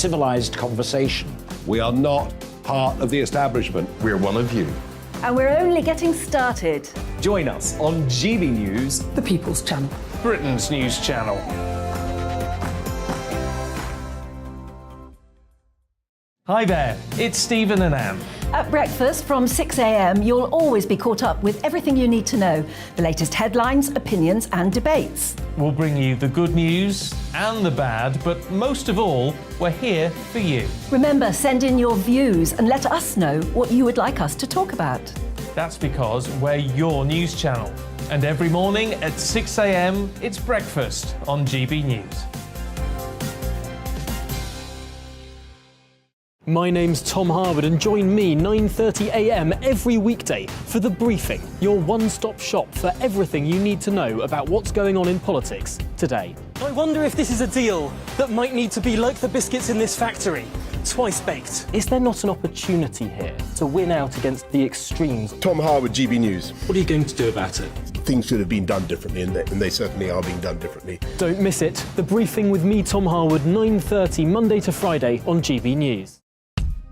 civilised conversation. We are not part of the establishment. We're one of you. And we're only getting started. Join us on GBNews, the People's Channel, Britain's news channel. Hi there, it's Stephen and Anne. At breakfast from 6 a.m, you'll always be caught up with everything you need to know, the latest headlines, opinions and debates. We'll bring you the good news and the bad, but most of all, we're here for you. Remember, send in your views and let us know what you would like us to talk about. That's because we're your news channel. And every morning at 6 a.m, it's breakfast on GB News. My name's Tom Harwood and join me 9:30 a.m. every weekday for The Briefing, your one-stop shop for everything you need to know about what's going on in politics today. I wonder if this is a deal that might need to be like the biscuits in this factory, twice baked. Is there not an opportunity here to win out against the extremes? Tom Harwood, GB News. What are you going to do about it? Things should have been done differently, and they certainly are being done differently. Don't miss it. The Briefing with me, Tom Harwood, 9:30 Monday to Friday on GB News.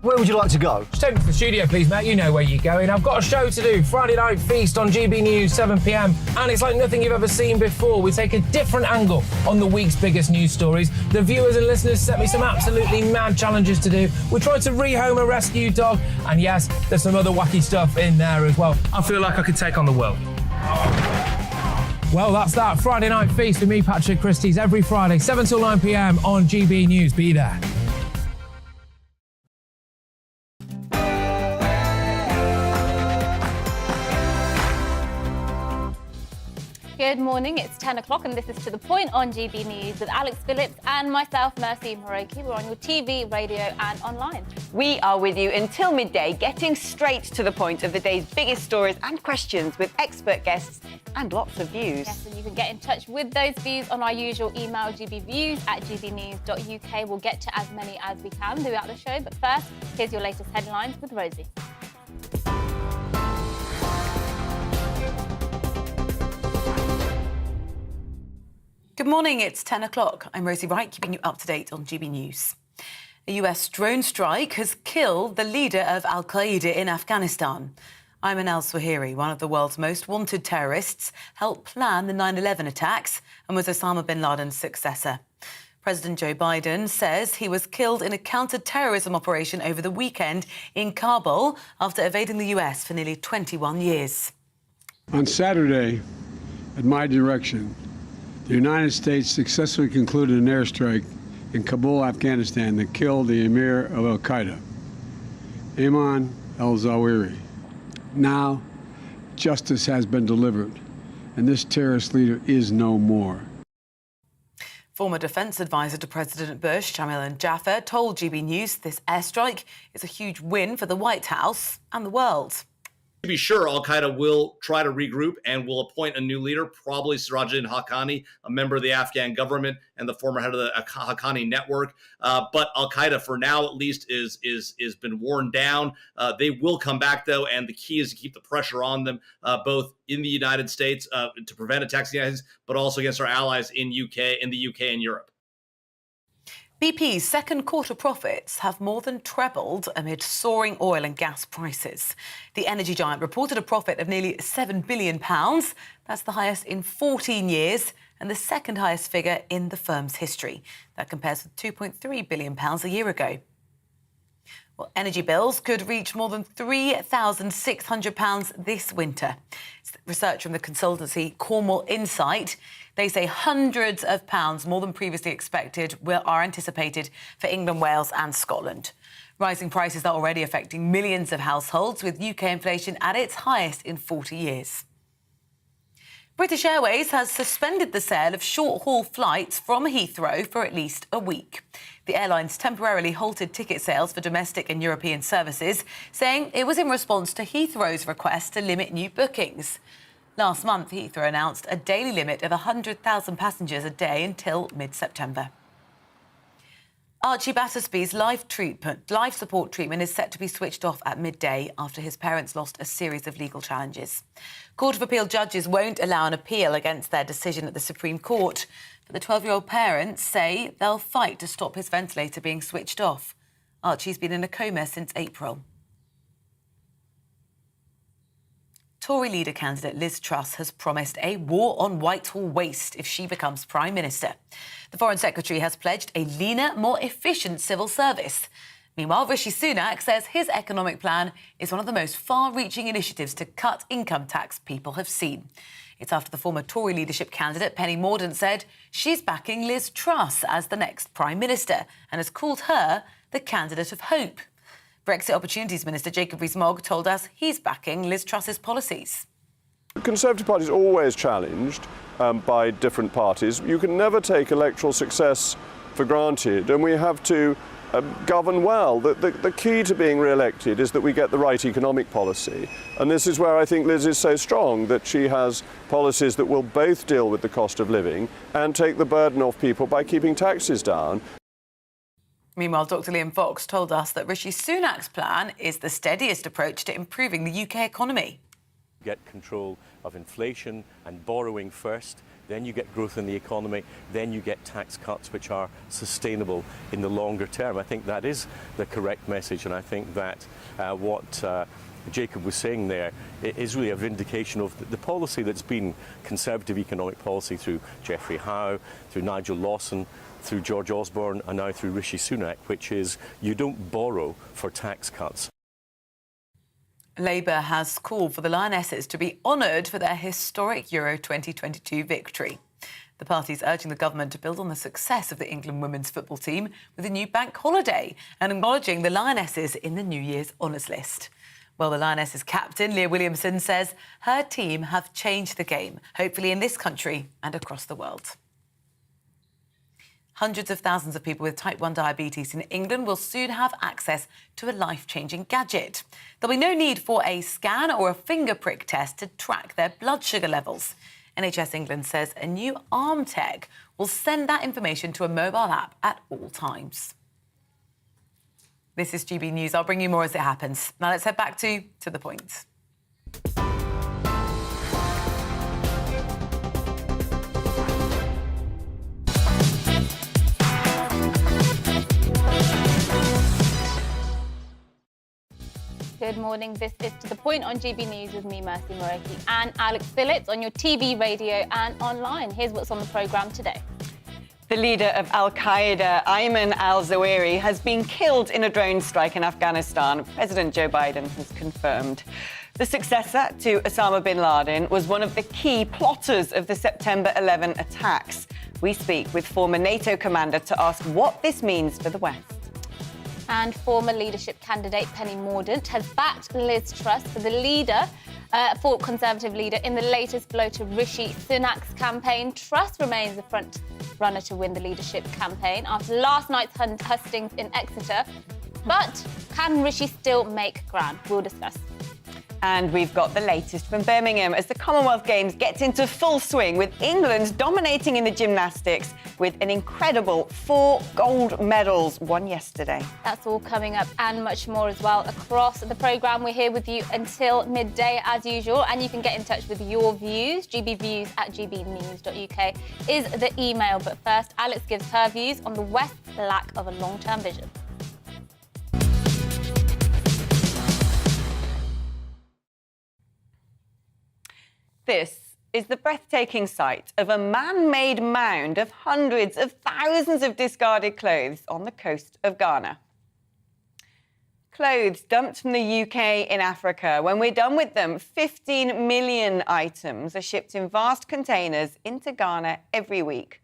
Where would you like to go? Just take me to the studio, please, mate. You know where you're going. I've got a show to do. Friday Night Feast on GB News, 7 p.m. And it's like nothing you've ever seen before. We take a different angle on the week's biggest news stories. The viewers and listeners set me some absolutely mad challenges to do. We tried to rehome a rescue dog. And yes, there's some other wacky stuff in there as well. I feel like I could take on the world. Well, that's that. Friday Night Feast with me, Patrick Christie's, every Friday, 7 till 9 p.m. on GB News. Be there. Good morning, it's 10 o'clock and this is To The Point on GB News with Alex Phillips and myself, Mercy Moroki. We're on your TV, radio and online. We are with you until midday, getting straight to the point of the day's biggest stories and questions with expert guests and lots of views. Yes, and you can get in touch with those views on our usual email, gbviews@gbnews.uk. We'll get to as many as we can throughout the show, but first, here's your latest headlines with Rosie. Good morning, it's 10 o'clock. I'm Rosie Wright, keeping you up to date on GB News. A US drone strike has killed the leader of Al-Qaeda in Afghanistan. Ayman al-Zawahiri, one of the world's most wanted terrorists, helped plan the 9/11 attacks and was Osama bin Laden's successor. President Joe Biden says he was killed in a counter-terrorism operation over the weekend in Kabul after evading the US for nearly 21 years. On Saturday, at my direction, the United States successfully concluded an airstrike in Kabul, Afghanistan that killed the emir of Al-Qaeda, Ayman al-Zawahiri. Now, justice has been delivered, and this terrorist leader is no more. Former defence advisor to President Bush, Jamil Jaffer, told GB News this airstrike is a huge win for the White House and the world. To be sure, Al-Qaeda will try to regroup and will appoint a new leader, probably Sirajuddin Haqqani, a member of the Afghan government and the former head of the Haqqani network. But Al-Qaeda, for now at least, is been worn down. They will come back, though, and the key is to keep the pressure on them, both in the United States to prevent attacks in the United States, but also against our allies in the UK and Europe. BP's second quarter profits have more than trebled amid soaring oil and gas prices. The energy giant reported a profit of nearly £7 billion. That's the highest in 14 years and the second highest figure in the firm's history. That compares with £2.3 billion a year ago. Well, energy bills could reach more than £3,600 this winter. It's research from the consultancy Cornwall Insight. They say hundreds of pounds more than previously expected are anticipated for England, Wales and Scotland. Rising prices are already affecting millions of households, with UK inflation at its highest in 40 years. British Airways has suspended the sale of short-haul flights from Heathrow for at least a week. The airlines temporarily halted ticket sales for domestic and European services, saying it was in response to Heathrow's request to limit new bookings. Last month, Heathrow announced a daily limit of 100,000 passengers a day until mid-September. Archie Battersby's life support treatment is set to be switched off at midday after his parents lost a series of legal challenges. Court of Appeal judges won't allow an appeal against their decision at the Supreme Court. But the 12-year-old parents say they'll fight to stop his ventilator being switched off. Archie's been in a coma since April. Tory leader candidate Liz Truss has promised a war on Whitehall waste if she becomes Prime Minister. The Foreign Secretary has pledged a leaner, more efficient civil service. Meanwhile, Rishi Sunak says his economic plan is one of the most far-reaching initiatives to cut income tax people have seen. It's after the former Tory leadership candidate Penny Mordaunt said she's backing Liz Truss as the next Prime Minister and has called her the candidate of hope. Brexit Opportunities Minister Jacob Rees-Mogg told us he's backing Liz Truss's policies. The Conservative Party is always challenged by different parties. You can never take electoral success for granted, and we have to govern well. The key to being re-elected is that we get the right economic policy. And this is where I think Liz is so strong, that she has policies that will both deal with the cost of living and take the burden off people by keeping taxes down. Meanwhile, Dr. Liam Fox told us that Rishi Sunak's plan is the steadiest approach to improving the UK economy. Get control of inflation and borrowing first, then you get growth in the economy, then you get tax cuts which are sustainable in the longer term. I think that is the correct message, and I think that what Jacob was saying there is really a vindication of the policy that's been Conservative economic policy through Geoffrey Howe, through Nigel Lawson, through George Osborne and now through Rishi Sunak, which is you don't borrow for tax cuts. Labour has called for the Lionesses to be honoured for their historic Euro 2022 victory. The party's urging the government to build on the success of the England women's football team with a new bank holiday and acknowledging the Lionesses in the New Year's honours list. Well, the Lionesses captain, Leah Williamson, says her team have changed the game, hopefully in this country and across the world. Hundreds of thousands of people with type 1 diabetes in England will soon have access to a life-changing gadget. There'll be no need for a scan or a finger prick test to track their blood sugar levels. NHS England says a new arm tech will send that information to a mobile app at all times. This is GB News. I'll bring you more as it happens. Now let's head back to the point. Good morning. This is To The Point on GB News with me, Mercy Moreki, and Alex Phillips on your TV, radio and online. Here's what's on the programme today. The leader of Al-Qaeda, Ayman al-Zawahiri, has been killed in a drone strike in Afghanistan. President Joe Biden has confirmed. The successor to Osama bin Laden was one of the key plotters of the September 11 attacks. We speak with former NATO commander to ask what this means for the West. And former leadership candidate Penny Mordaunt has backed Liz Truss for Conservative leader in the latest blow to Rishi Sunak's campaign. Truss remains the front runner to win the leadership campaign after last night's hustings in Exeter. But can Rishi still make ground? We'll discuss. And we've got the latest from Birmingham as the Commonwealth Games gets into full swing, with England dominating in the gymnastics with an incredible 4 gold medals won yesterday. That's all coming up and much more as well across the programme. We're here with you until midday as usual, and you can get in touch with your views. gbviews@gbnews.uk is the email. But first, Alex gives her views on the West's lack of a long-term vision. This is the breathtaking sight of a man-made mound of hundreds of thousands of discarded clothes on the coast of Ghana. Clothes dumped from the UK in Africa. When we're done with them, 15 million items are shipped in vast containers into Ghana every week,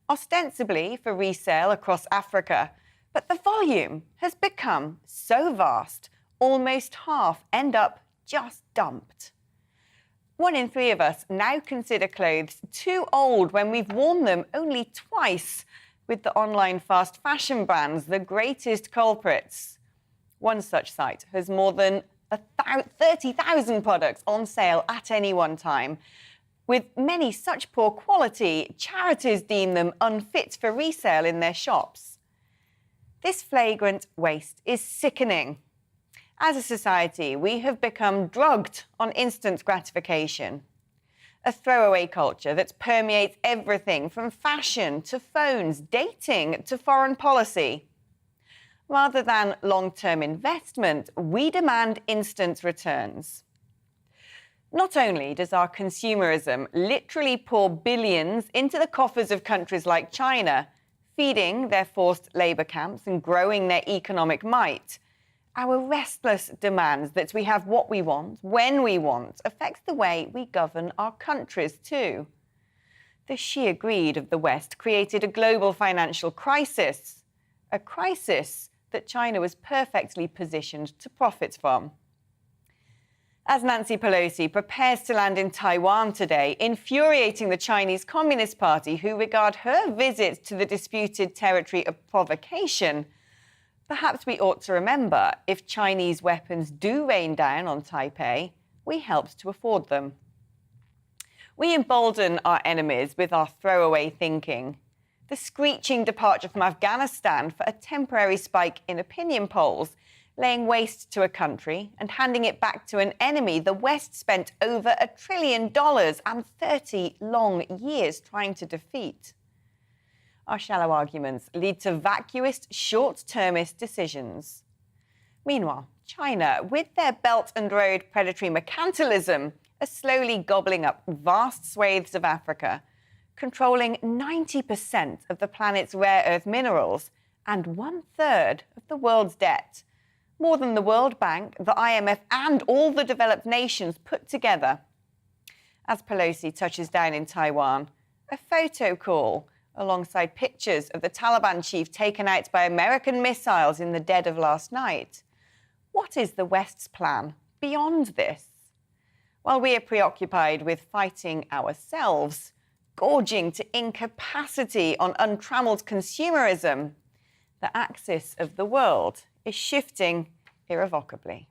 ostensibly for resale across Africa. But the volume has become so vast, almost half end up just dumped. 1 in 3 of us now consider clothes too old when we've worn them only twice, with the online fast fashion brands the greatest culprits. One such site has more than 30,000 products on sale at any one time. With many such poor quality, charities deem them unfit for resale in their shops. This flagrant waste is sickening. As a society, we have become drugged on instant gratification. A throwaway culture that permeates everything from fashion to phones, dating to foreign policy. Rather than long-term investment, we demand instant returns. Not only does our consumerism literally pour billions into the coffers of countries like China, feeding their forced labour camps and growing their economic might, our restless demands that we have what we want, when we want, affects the way we govern our countries too. The sheer greed of the West created a global financial crisis, a crisis that China was perfectly positioned to profit from. As Nancy Pelosi prepares to land in Taiwan today, infuriating the Chinese Communist Party, who regard her visit to the disputed territory of provocation, perhaps we ought to remember, if Chinese weapons do rain down on Taipei, we helped to afford them. We embolden our enemies with our throwaway thinking. The screeching departure from Afghanistan for a temporary spike in opinion polls, laying waste to a country and handing it back to an enemy the West spent over $1 trillion and 30 long years trying to defeat. Our shallow arguments lead to vacuous, short-termist decisions. Meanwhile, China, with their Belt and Road predatory mercantilism, are slowly gobbling up vast swathes of Africa, controlling 90% of the planet's rare earth minerals and 1/3 of the world's debt, more than the World Bank, the IMF, and all the developed nations put together. As Pelosi touches down in Taiwan, a photo call alongside pictures of the Taliban chief taken out by American missiles in the dead of last night. What is the West's plan beyond this? While we are preoccupied with fighting ourselves, gorging to incapacity on untrammeled consumerism, the axis of the world is shifting irrevocably.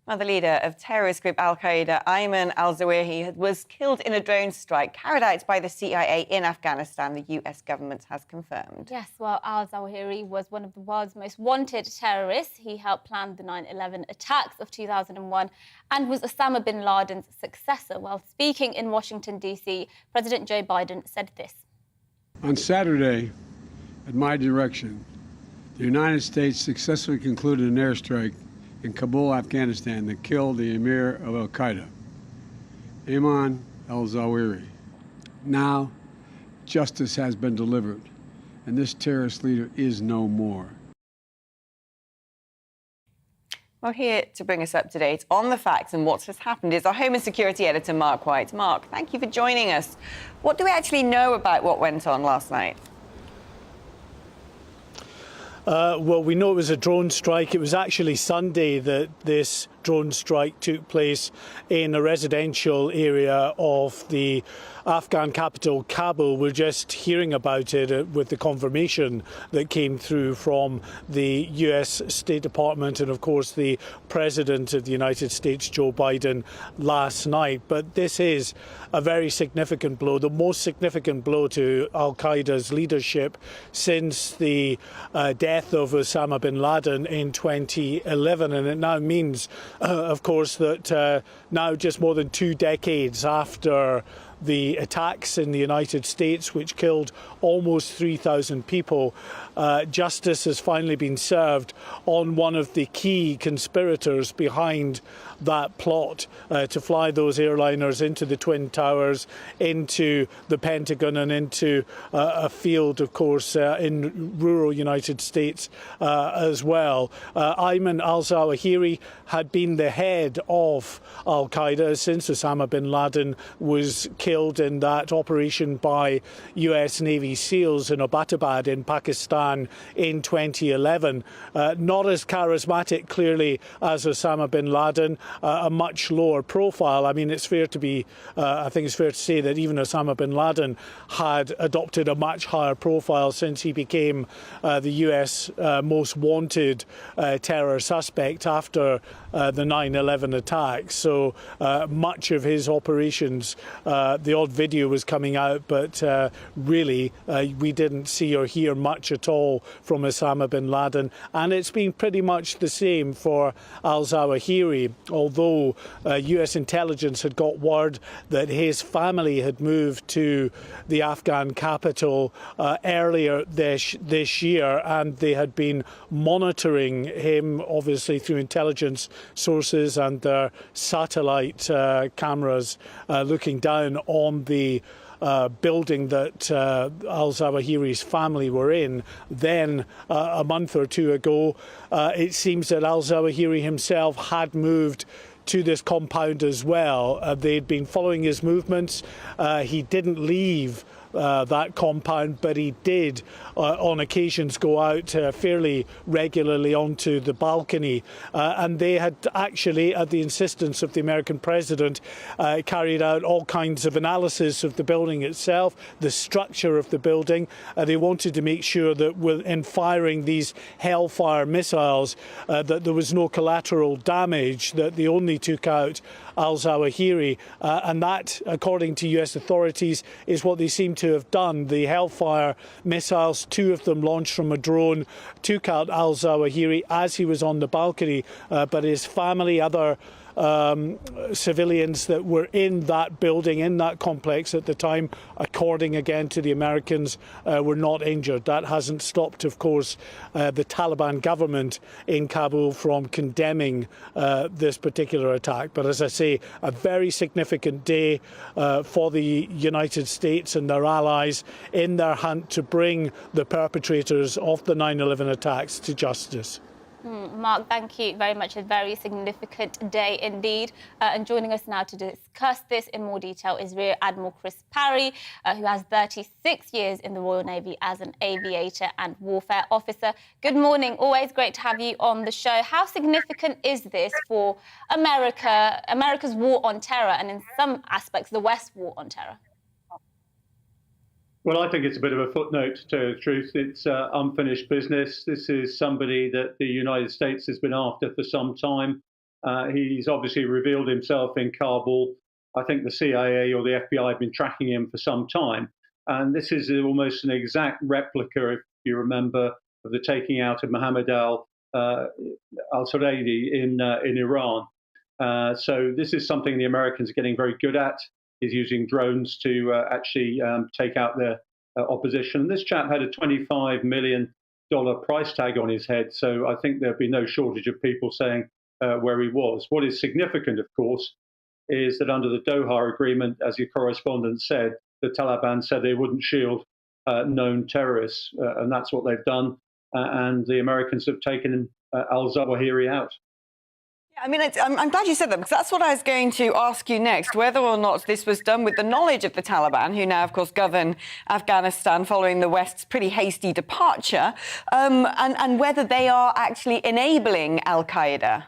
Well, the leader of terrorist group Al-Qaeda, Ayman al-Zawahiri, was killed in a drone strike carried out by the CIA in Afghanistan, the US government has confirmed. Yes, well, al-Zawahiri was one of the world's most wanted terrorists. He helped plan the 9/11 attacks of 2001 and was Osama bin Laden's successor. While speaking in Washington, D.C., President Joe Biden said this. On Saturday, at my direction, the United States successfully concluded an airstrike in Kabul, Afghanistan, that killed the emir of Al-Qaeda, Ayman al-Zawahiri. Now, justice has been delivered, and this terrorist leader is no more. Well, here to bring us up to date on the facts and what has happened is our Home and Security Editor, Mark White. Mark, thank you for joining us. What do we actually know about what went on last night? Well, we know it was a drone strike. It was actually Sunday that this drone strike took place in a residential area of the Afghan capital, Kabul. We're just hearing about it with the confirmation that came through from the US State Department and, of course, the President of the United States, Joe Biden, last night. But this is a very significant blow, the most significant blow to Al-Qaeda's leadership since the death of Osama bin Laden in 2011. And it now means, of course, that now just more than 2 decades after the attacks in the United States, which killed almost 3,000 people, justice has finally been served on one of the key conspirators behind that plot to fly those airliners into the Twin Towers, into the Pentagon and into a field, of course, in rural United States as well. Ayman al-Zawahiri had been the head of Al-Qaeda since Osama bin Laden was killed in that operation by US Navy SEALs in Abbottabad in Pakistan in 2011. Not as charismatic, clearly, as Osama bin Laden, a much lower profile. I mean, it's fair to be, I think it's fair to say that even Osama bin Laden had adopted a much higher profile since he became the US most wanted terror suspect after the 9/11 attacks. So much of his operations the odd video was coming out, but really we didn't see or hear much at all from Osama bin Laden. And it's been pretty much the same for al-Zawahiri, although US intelligence had got word that his family had moved to the Afghan capital earlier this year, and they had been monitoring him, obviously through intelligence sources and their satellite cameras looking down on the building that al-Zawahiri's family were in. Then, a month or two ago, it seems that al-Zawahiri himself had moved to this compound as well. They'd been following his movements. He didn't leave that compound, but he did on occasions go out fairly regularly onto the balcony, and they had actually, at the insistence of the American president, carried out all kinds of analysis of the building itself, the structure of the building. They wanted to make sure that in firing these Hellfire missiles that there was no collateral damage, that they only took out al-Zawahiri, and that, according to US authorities, is what they seem to have done. The Hellfire missiles, 2 of them launched from a drone, took out al-Zawahiri as he was on the balcony, but his family, other civilians that were in that building, in that complex at the time, according again to the Americans, were not injured. That hasn't stopped, of course, the Taliban government in Kabul from condemning this particular attack. But as I say, a very significant day for the United States and their allies in their hunt to bring the perpetrators of the 9/11 attacks to justice. Mark, thank you very much. A very significant day indeed. And joining us now to discuss this in more detail is Rear Admiral Chris Parry, who has 36 years in the Royal Navy as an aviator and warfare officer. Good morning. Always great to have you on the show. How significant is this for America's war on terror, and in some aspects, the West's war on terror? Well, I think it's a bit of a footnote, to tell you the truth. It's unfinished business. This is somebody that the United States has been after for some time. He's obviously revealed himself in Kabul. I think the CIA or the FBI have been tracking him for some time. And this is almost an exact replica, if you remember, of the taking out of Mohammed al-Suraidi in Iran. So this is something the Americans are getting very good at, is using drones to actually take out their opposition. This chap had a $25 million price tag on his head, so I think there'd be no shortage of people saying where he was. What is significant, of course, is that under the Doha Agreement, as your correspondent said, the Taliban said they wouldn't shield known terrorists, and that's what they've done, and the Americans have taken al-Zawahiri out. I mean, I'm glad you said that, because that's what I was going to ask you next, whether or not this was done with the knowledge of the Taliban, who now, of course, govern Afghanistan following the West's pretty hasty departure, and whether they are actually enabling Al-Qaeda.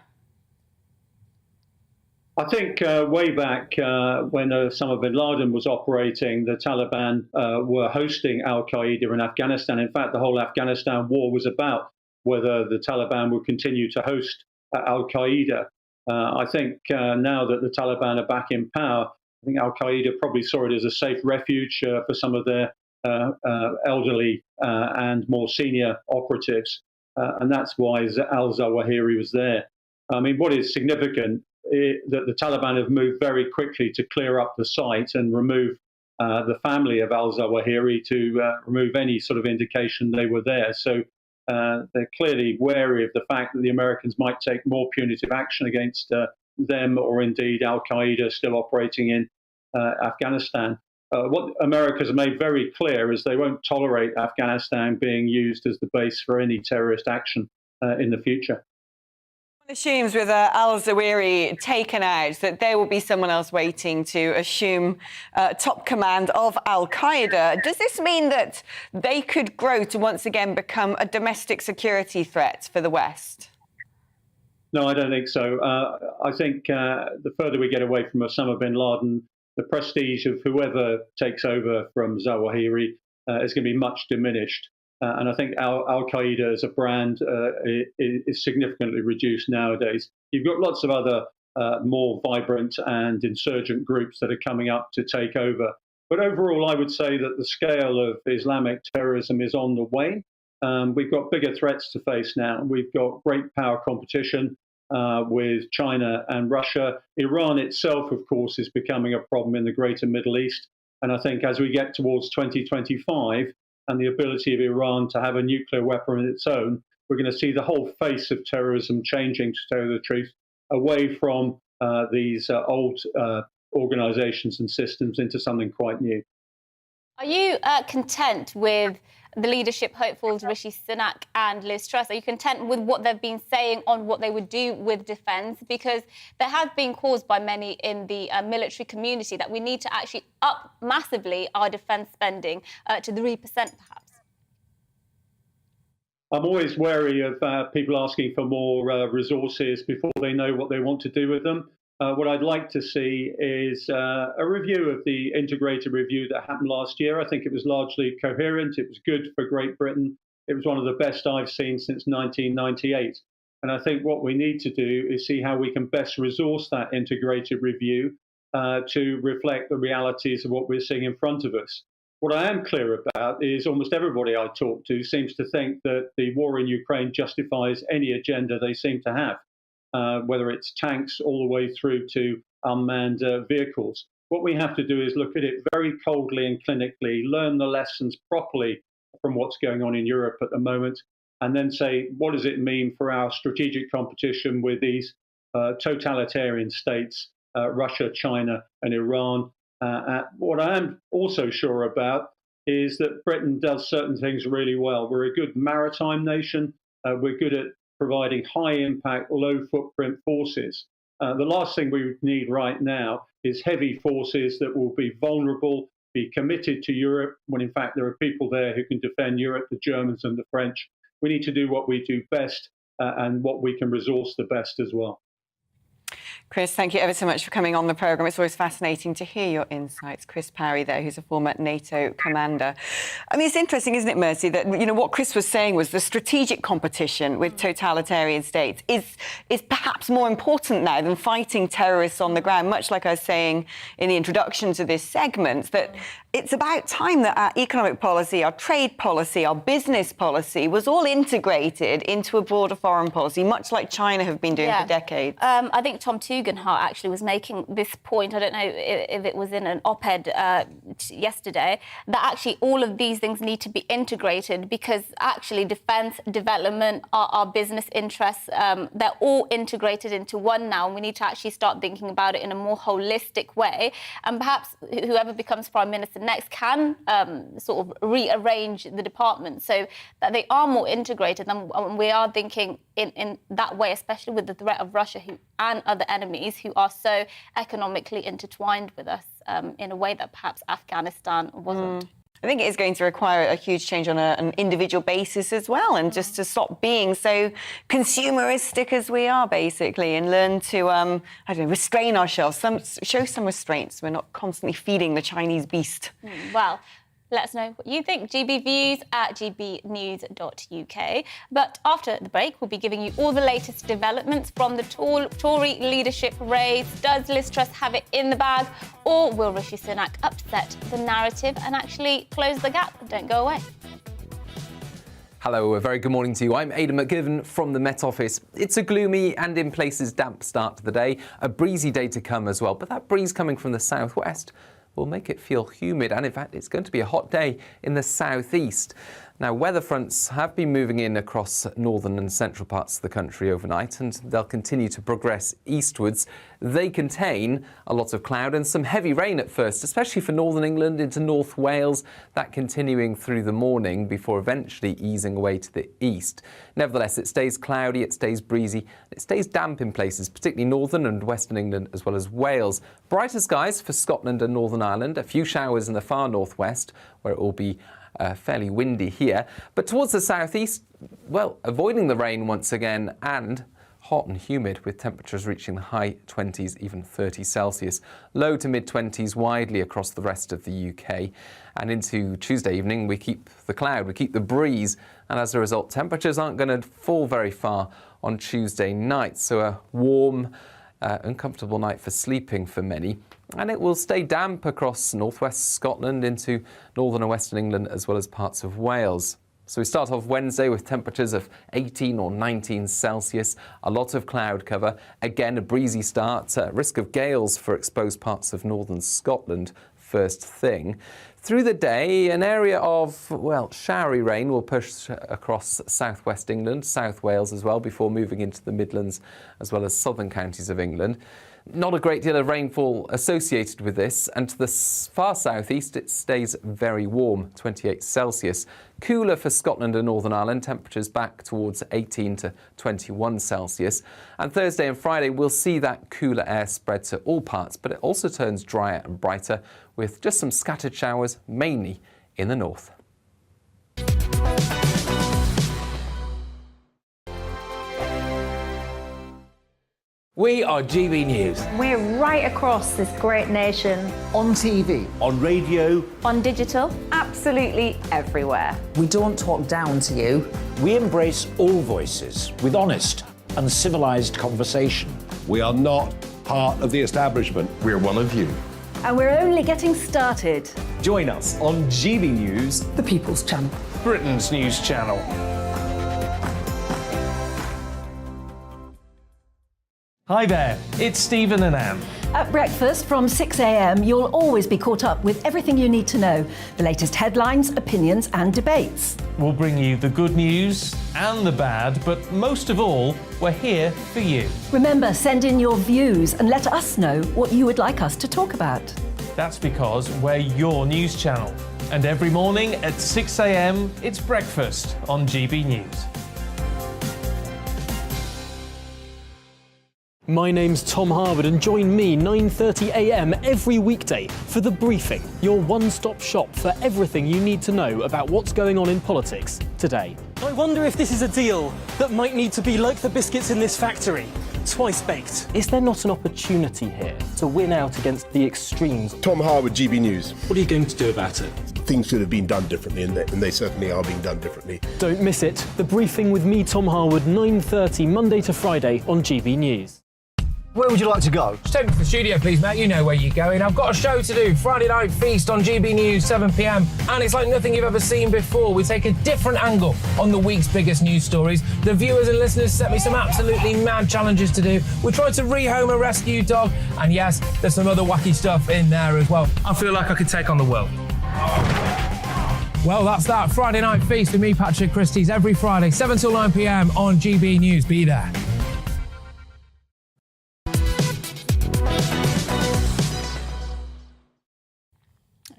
I think way back when Osama bin Laden was operating, the Taliban were hosting Al-Qaeda in Afghanistan. In fact, the whole Afghanistan war was about whether the Taliban would continue to host Al-Qaeda. I think now that the Taliban are back in power, I think Al-Qaeda probably saw it as a safe refuge for some of their elderly and more senior operatives. And that's why al-Zawahiri was there. I mean, what is significant is that the Taliban have moved very quickly to clear up the site and remove the family of al-Zawahiri, to remove any sort of indication they were there. So they're clearly wary of the fact that the Americans might take more punitive action against them, or indeed Al-Qaeda still operating in Afghanistan. What America's made very clear is they won't tolerate Afghanistan being used as the base for any terrorist action in the future. One assumes with al-Zawahiri taken out that there will be someone else waiting to assume top command of Al-Qaeda. Does this mean that they could grow to once again become a domestic security threat for the West? No, I don't think so. I think the further we get away from Osama bin Laden, the prestige of whoever takes over from Zawahiri is going to be much diminished. And I think Al-Qaeda as a brand is significantly reduced nowadays. You've got lots of other more vibrant and insurgent groups that are coming up to take over. But overall, I would say that the scale of Islamic terrorism is on the wane. We've got bigger threats to face now. We've got great power competition with China and Russia. Iran itself, of course, is becoming a problem in the greater Middle East. And I think as we get towards 2025 and the ability of Iran to have a nuclear weapon of its own, we're going to see the whole face of terrorism changing, to tell you the truth, away from these old organizations and systems into something quite new. Are you content with the leadership hopefuls Rishi Sunak and Liz Truss? Are you content with what they've been saying on what they would do with defence? Because there has been calls by many in the military community that we need to actually up massively our defence spending to 3% perhaps. I'm always wary of people asking for more resources before they know what they want to do with them. What I'd like to see is a review of the integrated review that happened last year. I think it was largely coherent. It was good for Great Britain. It was one of the best I've seen since 1998. And I think what we need to do is see how we can best resource that integrated review to reflect the realities of what we're seeing in front of us. What I am clear about is almost everybody I talk to seems to think that the war in Ukraine justifies any agenda they seem to have, whether it's tanks all the way through to unmanned vehicles. What we have to do is look at it very coldly and clinically, learn the lessons properly from what's going on in Europe at the moment, and then say, what does it mean for our strategic competition with these totalitarian states, Russia, China, and Iran? What I am also sure about is that Britain does certain things really well. We're a good maritime nation. We're good at providing high-impact, low-footprint forces. The last thing we need right now is heavy forces that will be vulnerable, be committed to Europe, when in fact there are people there who can defend Europe, the Germans and the French. We need to do what we do best and what we can resource the best as well. Chris, thank you ever so much for coming on the programme. It's always fascinating to hear your insights. Chris Parry there, who's a former NATO commander. I mean, it's interesting, isn't it, Mercy, that, you know, what Chris was saying was the strategic competition with totalitarian states is perhaps more important now than fighting terrorists on the ground, much like I was saying in the introduction to this segment, that it's about time that our economic policy, our trade policy, our business policy was all integrated into a broader foreign policy, much like China have been doing for decades. I think Tom Tugendhat actually was making this point, I don't know if it was in an op-ed yesterday, that actually all of these things need to be integrated because actually defence, development, our business interests, they're all integrated into one now, and we need to actually start thinking about it in a more holistic way. And perhaps whoever becomes Prime Minister next can sort of rearrange the department so that they are more integrated, and we are thinking in that way, especially with the threat of Russia and other enemies who are so economically intertwined with us in a way that perhaps Afghanistan wasn't. I think it is going to require a huge change on an individual basis as well, and just to stop being so consumeristic as we are, basically, and learn to, I don't know, restrain ourselves, show some restraints. We're not constantly feeding the Chinese beast. Well, let us know what you think. GBViews at gbnews.uk. But after the break, we'll be giving you all the latest developments from the Tory leadership race. Does Liz Truss have it in the bag? Or will Rishi Sunak upset the narrative and actually close the gap? Don't go away. Hello, a very good morning to you. I'm Aidan McGivern from the Met Office. It's a gloomy and in places damp start to the day. A breezy day to come as well, but that breeze coming from the southwest will make it feel humid, and in fact it's going to be a hot day in the southeast. Now, weather fronts have been moving in across northern and central parts of the country overnight, and they'll continue to progress eastwards. They contain a lot of cloud and some heavy rain at first, especially for northern England into North Wales, that continuing through the morning before eventually easing away to the east. Nevertheless, it stays cloudy, it stays breezy, it stays damp in places, particularly northern and western England as well as Wales. Brighter skies for Scotland and Northern Ireland, a few showers in the far northwest where it will be fairly windy here. But towards the southeast, well, avoiding the rain once again and hot and humid with temperatures reaching the high 20s, even 30 Celsius. Low to mid-20s widely across the rest of the UK. And into Tuesday evening, we keep the cloud, we keep the breeze. And as a result, temperatures aren't going to fall very far on Tuesday night. So a warm, Uncomfortable night for sleeping for many. And it will stay damp across northwest Scotland into northern and western England, as well as parts of Wales. So we start off Wednesday with temperatures of 18 or 19 Celsius, a lot of cloud cover. Again, a breezy start, risk of gales for exposed parts of northern Scotland first thing. Through the day, an area of, well, showery rain will push across southwest England, South Wales as well, before moving into the Midlands as well as southern counties of England. Not a great deal of rainfall associated with this, and to the far southeast it stays very warm, 28 Celsius. Cooler for Scotland and Northern Ireland, temperatures back towards 18 to 21 Celsius. And Thursday and Friday we'll see that cooler air spread to all parts, but it also turns drier and brighter with just some scattered showers, mainly in the north. We are GB News. We're right across this great nation. On TV. On radio. On digital. Absolutely everywhere. We don't talk down to you. We embrace all voices with honest and civilised conversation. We are not part of the establishment. We're one of you. And we're only getting started. Join us on GB News, the People's Channel, Britain's news channel. Hi there, it's Stephen and Anne. At breakfast from 6 a.m, you'll always be caught up with everything you need to know, the latest headlines, opinions and debates. We'll bring you the good news and the bad, but most of all, we're here for you. Remember, send in your views and let us know what you would like us to talk about. That's because we're your news channel. And every morning at 6 a.m, it's breakfast on GB News. My name's Tom Harwood, and join me 9:30 a.m. every weekday for The Briefing, your one-stop shop for everything you need to know about what's going on in politics today. I wonder if this is a deal that might need to be like the biscuits in this factory, twice baked. Is there not an opportunity here to win out against the extremes? Tom Harwood, GB News. What are you going to do about it? Things should have been done differently, and they certainly are being done differently. Don't miss it. The Briefing with me, Tom Harwood, 9:30 Monday to Friday on GB News. Where would you like to go? Just take me to the studio, please, mate. You know where you're going. I've got a show to do. Friday Night Feast on GB News, 7 p.m. And it's like nothing you've ever seen before. We take a different angle on the week's biggest news stories. The viewers and listeners set me some absolutely mad challenges to do. We tried to rehome a rescue dog. And yes, there's some other wacky stuff in there as well. I feel like I could take on the world. Well, that's that. Friday Night Feast with me, Patrick Christie's, every Friday, 7 till 9 p.m. on GB News. Be there.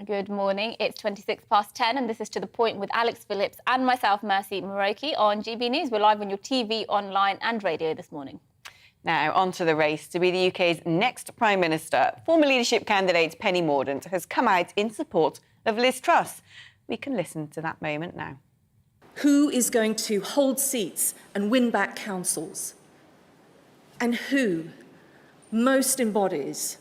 Good morning. It's 26 past 10 and this is To The Point with Alex Phillips and myself, Mercy Moroki, on GB News. We're live on your TV, online and radio this morning. Now, on to the race to be the UK's next Prime Minister. Former leadership candidate Penny Mordaunt has come out in support of Liz Truss. We can listen to that moment now. Who is going to hold seats and win back councils? And who most embodies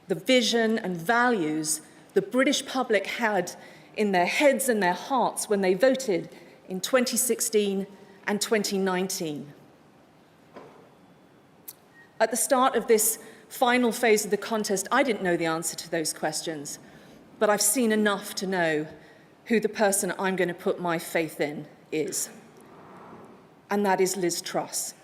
the vision and values the British public had in their heads and their hearts when they voted in 2016 and 2019. At the start of this final phase of the contest, I didn't know the answer to those questions, but I've seen enough to know who the person I'm going to put my faith in is. And that is Liz Truss.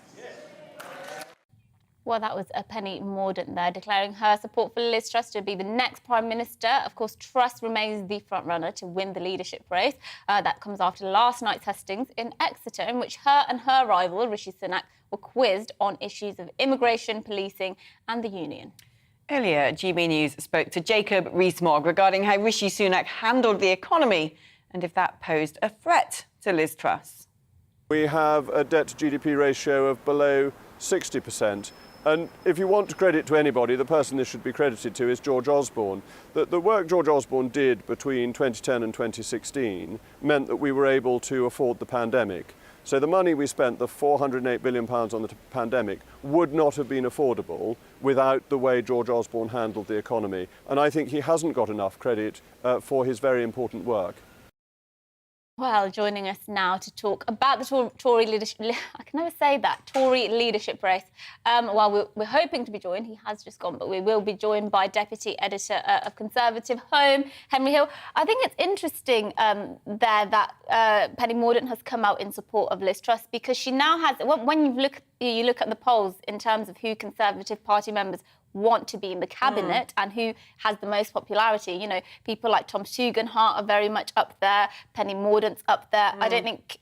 Well, that was a Penny Mordaunt there, declaring her support for Liz Truss to be the next Prime Minister. Of course, Truss remains the front-runner to win the leadership race. That comes after last night's hustings in Exeter, in which her and her rival, Rishi Sunak, were quizzed on issues of immigration, policing and the union. Earlier, GB News spoke to Jacob Rees-Mogg regarding how Rishi Sunak handled the economy and if that posed a threat to Liz Truss. We have a debt-to-GDP ratio of below 60%. And if you want credit to anybody, the person this should be credited to is George Osborne. The work George Osborne did between 2010 and 2016 meant that we were able to afford the pandemic. So the money we spent, the £408 billion on the pandemic, would not have been affordable without the way George Osborne handled the economy. And I think he hasn't got enough credit for his very important work. Well, joining us now to talk about the Tory leadership, I can never say that, Tory leadership race. While we're hoping to be joined, he has just gone, but we will be joined by Deputy Editor of Conservative Home, Henry Hill. I think it's interesting that Penny Mordaunt has come out in support of Liz Truss, because she now has, when you look at the polls in terms of who Conservative Party members want to be in the cabinet and who has the most popularity. You know, people like Tom Tugendhat are very much up there. Penny Mordaunt's up there. I don't think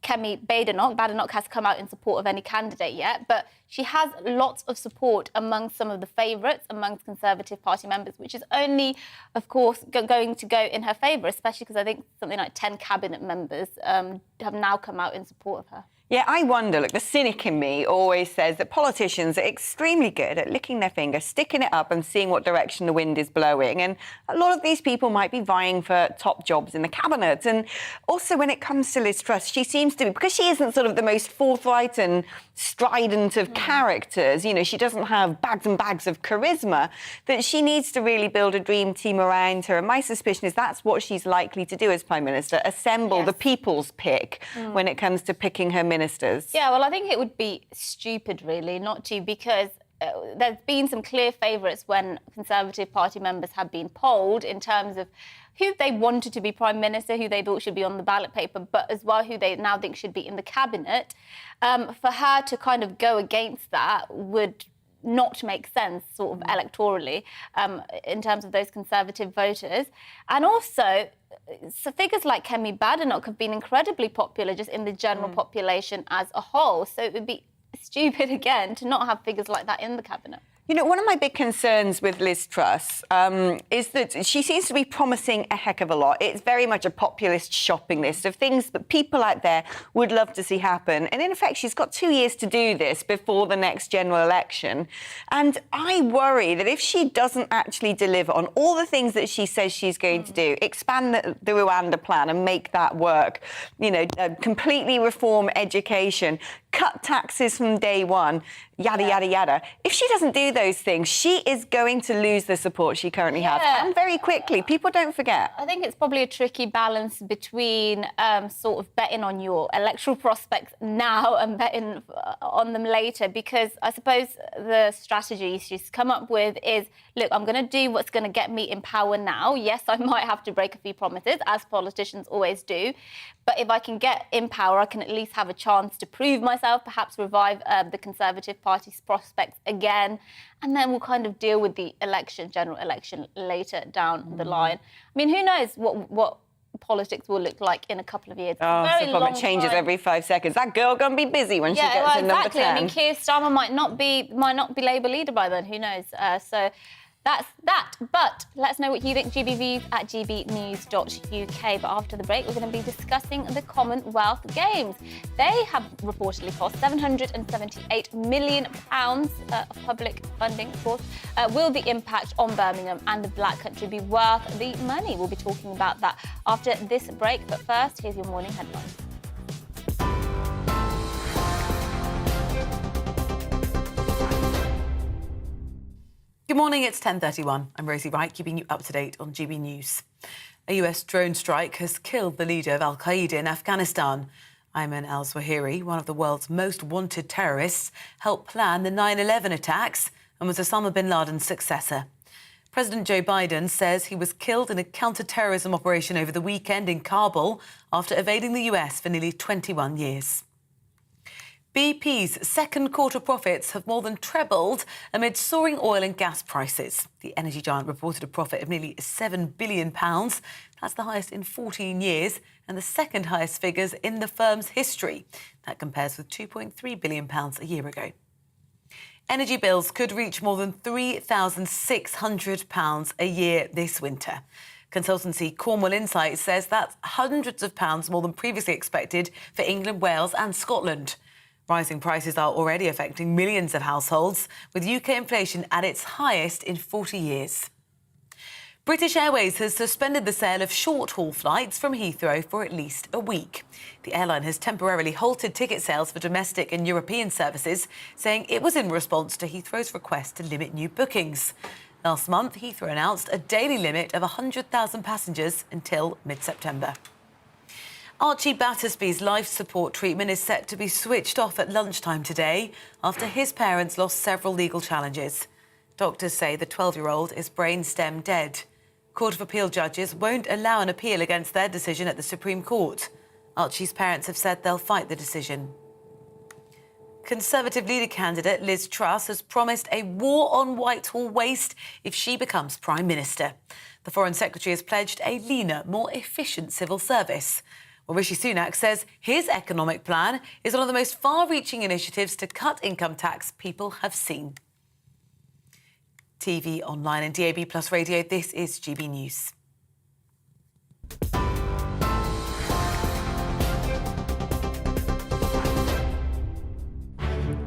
Kemi Badenoch has come out in support of any candidate yet, but she has lots of support among some of the favourites, amongst Conservative Party members, which is only, of course, going to go in her favour, especially because I think something like 10 cabinet members have now come out in support of her. Yeah, I wonder, look, the cynic in me always says that politicians are extremely good at licking their finger, sticking it up and seeing what direction the wind is blowing. And a lot of these people might be vying for top jobs in the cabinet. And also when it comes to Liz Truss, she seems to be, because she isn't sort of the most forthright and strident of characters, you know, she doesn't have bags and bags of charisma, that she needs to really build a dream team around her. And my suspicion is that's what she's likely to do as Prime Minister, assemble the people's pick when it comes to picking her ministers. Yeah, well, I think it would be stupid, really, not to, because there's been some clear favourites when Conservative Party members have been polled in terms of who they wanted to be Prime Minister, who they thought should be on the ballot paper, but as well who they now think should be in the cabinet. For her to kind of go against that would not make sense sort of electorally in terms of those Conservative voters. And also, so figures like Kemi Badenoch have been incredibly popular just in the general population as a whole. So it would be stupid, again, to not have figures like that in the cabinet. You know, one of my big concerns with Liz Truss is that she seems to be promising a heck of a lot. It's very much a populist shopping list of things that people out there would love to see happen. And in effect, she's got 2 years to do this before the next general election. And I worry that if she doesn't actually deliver on all the things that she says she's going to do, expand the Rwanda plan and make that work, you know, completely reform education, cut taxes from day one, yada, yada, yada. If she doesn't do those things, she is going to lose the support she currently has, and very quickly. People don't forget. I think it's probably a tricky balance between sort of betting on your electoral prospects now and betting on them later, because I suppose the strategy she's come up with is, look, I'm going to do what's going to get me in power now. Yes, I might have to break a few promises, as politicians always do, but if I can get in power, I can at least have a chance to prove myself, perhaps revive the Conservative Party's prospects again, and then we'll kind of deal with the general election later down the line. I mean, who knows what politics will look like in a couple of years. It changes every 5 seconds. That girl gonna be busy when she gets to number 10. I mean, Keir Starmer might not be Labour leader by then. Who knows? So that's that. But let us know what you think. GBViews at gbnews.uk. But after the break, we're going to be discussing the Commonwealth Games. They have reportedly cost £778 million of public funding, of course. Will the impact on Birmingham and the Black Country be worth the money? We'll be talking about that after this break. But first, here's your morning headlines. Good morning, it's 10:31. I'm Rosie Wright, keeping you up to date on GB News. A US drone strike has killed the leader of Al-Qaeda in Afghanistan. Ayman al-Zawahiri, one of the world's most wanted terrorists, helped plan the 9/11 attacks and was Osama bin Laden's successor. President Joe Biden says he was killed in a counter-terrorism operation over the weekend in Kabul after evading the US for nearly 21 years. BP's second quarter profits have more than trebled amid soaring oil and gas prices. The energy giant reported a profit of nearly £7 billion. That's the highest in 14 years and the second highest figures in the firm's history. That compares with £2.3 billion a year ago. Energy bills could reach more than £3,600 a year this winter. Consultancy Cornwall Insight says that's hundreds of pounds more than previously expected for England, Wales and Scotland. Rising prices are already affecting millions of households, with UK inflation at its highest in 40 years. British Airways has suspended the sale of short-haul flights from Heathrow for at least a week. The airline has temporarily halted ticket sales for domestic and European services, saying it was in response to Heathrow's request to limit new bookings. Last month, Heathrow announced a daily limit of 100,000 passengers until mid-September. Archie Battersby's life support treatment is set to be switched off at lunchtime today after his parents lost several legal challenges. Doctors say the 12-year-old is brainstem dead. Court of Appeal judges won't allow an appeal against their decision at the Supreme Court. Archie's parents have said they'll fight the decision. Conservative leader candidate Liz Truss has promised a war on Whitehall waste if she becomes Prime Minister. The Foreign Secretary has pledged a leaner, more efficient civil service. Well, Rishi Sunak says his economic plan is one of the most far-reaching initiatives to cut income tax people have seen. TV, online and DAB+ radio, this is GB News.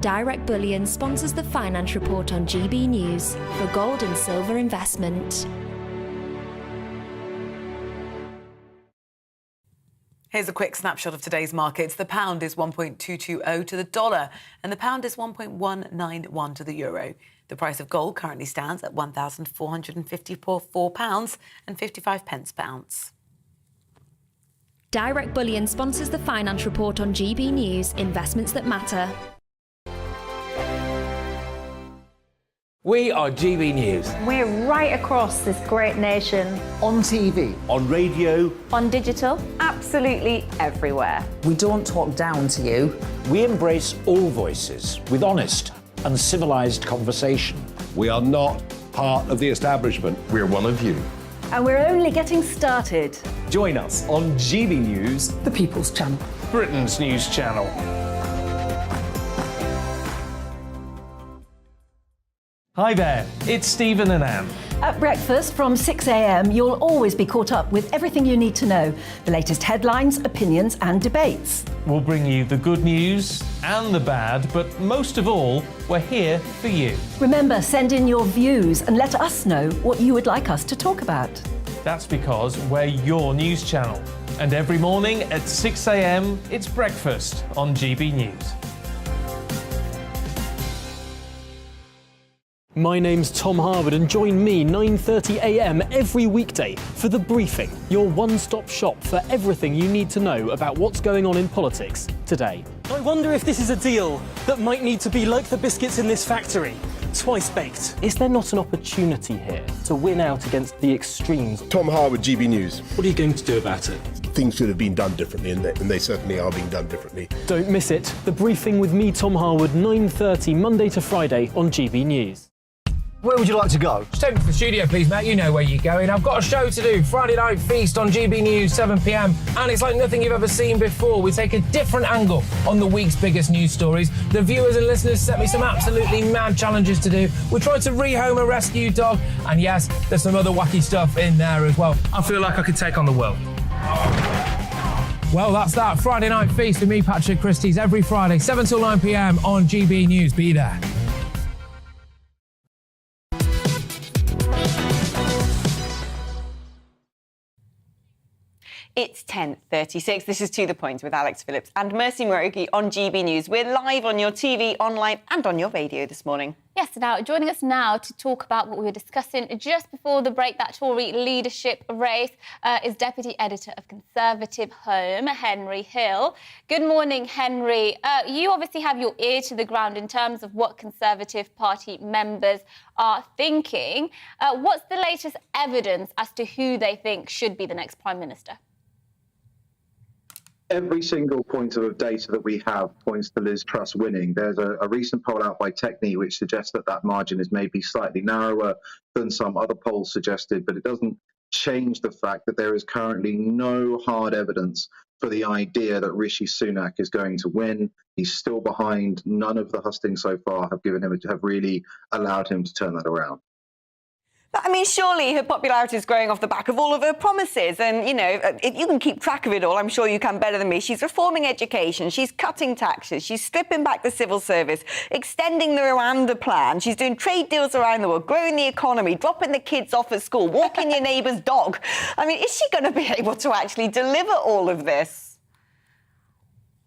Direct Bullion sponsors the Finance Report on GB News for gold and silver investment. Here's a quick snapshot of today's markets. The pound is 1.220 to the dollar and the pound is 1.191 to the euro. The price of gold currently stands at £1,454 and 55 pence per ounce. Direct Bullion sponsors the Finance Report on GB News, investments that matter. We are GB News. We're right across this great nation. On TV, on radio, On digital, absolutely everywhere. We don't talk down to you. We embrace all voices with honest and civilised conversation. We are not part of the establishment. We're one of you. And we're only getting started. Join us on GB News, The People's Channel. Britain's news channel. Hi there, it's Stephen and Anne. At breakfast from 6 a.m, you'll always be caught up with everything you need to know, the latest headlines, opinions and debates. We'll bring you the good news and the bad, but most of all, we're here for you. Remember, send in your views and let us know what you would like us to talk about. That's because we're your news channel. And every morning at 6 a.m, it's breakfast on GB News. My name's Tom Harwood and join me 9:30 a.m. every weekday for The Briefing, your one-stop shop for everything you need to know about what's going on in politics today. I wonder if this is a deal that might need to be like the biscuits in this factory, twice baked. Is there not an opportunity here to win out against the extremes? Tom Harwood, GB News. What are you going to do about it? Things should have been done differently, and they certainly are being done differently. Don't miss it. The Briefing with me, Tom Harwood, 9:30 Monday to Friday on GB News. Where would you like to go? Just take me to the studio, please, mate. You know where you're going. I've got a show to do. Friday Night Feast on GB News, 7 p.m. And it's like nothing you've ever seen before. We take a different angle on the week's biggest news stories. The viewers and listeners set me some absolutely mad challenges to do. We're trying to rehome a rescue dog. And yes, there's some other wacky stuff in there as well. I feel like I could take on the world. Well, that's that. Friday Night Feast with me, Patrick Christie's, every Friday, 7 till 9 p.m. on GB News. Be there. It's 10:36. This is To The Point with Alex Phillips and Mercy Morogi on GB News. We're live on your TV, online and on your radio this morning. Yes, now joining us now to talk about what we were discussing just before the break, that Tory leadership race, is Deputy Editor of Conservative Home, Henry Hill. Good morning, Henry. You obviously have your ear to the ground in terms of what Conservative Party members are thinking. What's the latest evidence as to who they think should be the next Prime Minister? Every single point of data that we have points to Liz Truss winning. There's a recent poll out by Techne which suggests that margin is maybe slightly narrower than some other polls suggested, but it doesn't change the fact that there is currently no hard evidence for the idea that Rishi Sunak is going to win. He's still behind. None of the hustings so far have really allowed him to turn that around. I mean, surely her popularity is growing off the back of all of her promises. And, you know, if you can keep track of it all, I'm sure you can better than me. She's reforming education. She's cutting taxes. She's stripping back the civil service, extending the Rwanda plan. She's doing trade deals around the world, growing the economy, dropping the kids off at school, walking your neighbour's dog. I mean, is she going to be able to actually deliver all of this?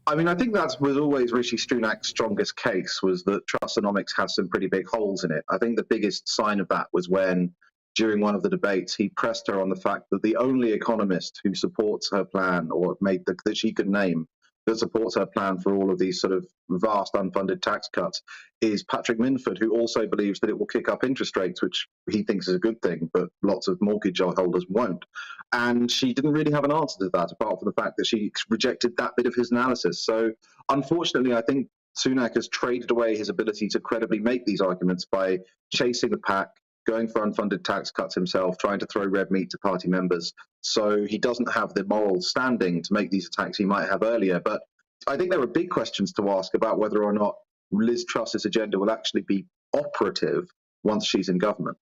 I mean, I think that was always Rishi Sunak's strongest case, was that Trussonomics had some pretty big holes in it. I think the biggest sign of that was when during one of the debates, he pressed her on the fact that the only economist who supports her plan, or that she could name, that supports her plan for all of these sort of vast unfunded tax cuts, is Patrick Minford, who also believes that it will kick up interest rates, which he thinks is a good thing, but lots of mortgage holders won't. And she didn't really have an answer to that, apart from the fact that she rejected that bit of his analysis. So unfortunately, I think Sunak has traded away his ability to credibly make these arguments by chasing the pack, going for unfunded tax cuts himself, trying to throw red meat to party members. So he doesn't have the moral standing to make these attacks he might have earlier. But I think there are big questions to ask about whether or not Liz Truss's agenda will actually be operative once she's in government.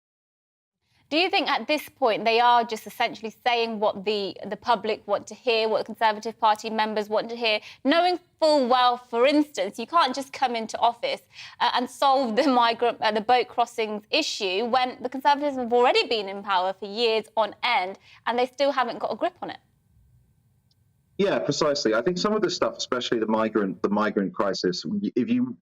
Do you think at this point they are just essentially saying what the public want to hear, what the Conservative Party members want to hear, knowing full well, for instance, you can't just come into office and solve the boat crossings issue when the Conservatives have already been in power for years on end and they still haven't got a grip on it? Yeah, precisely. I think some of this stuff, especially the migrant crisis,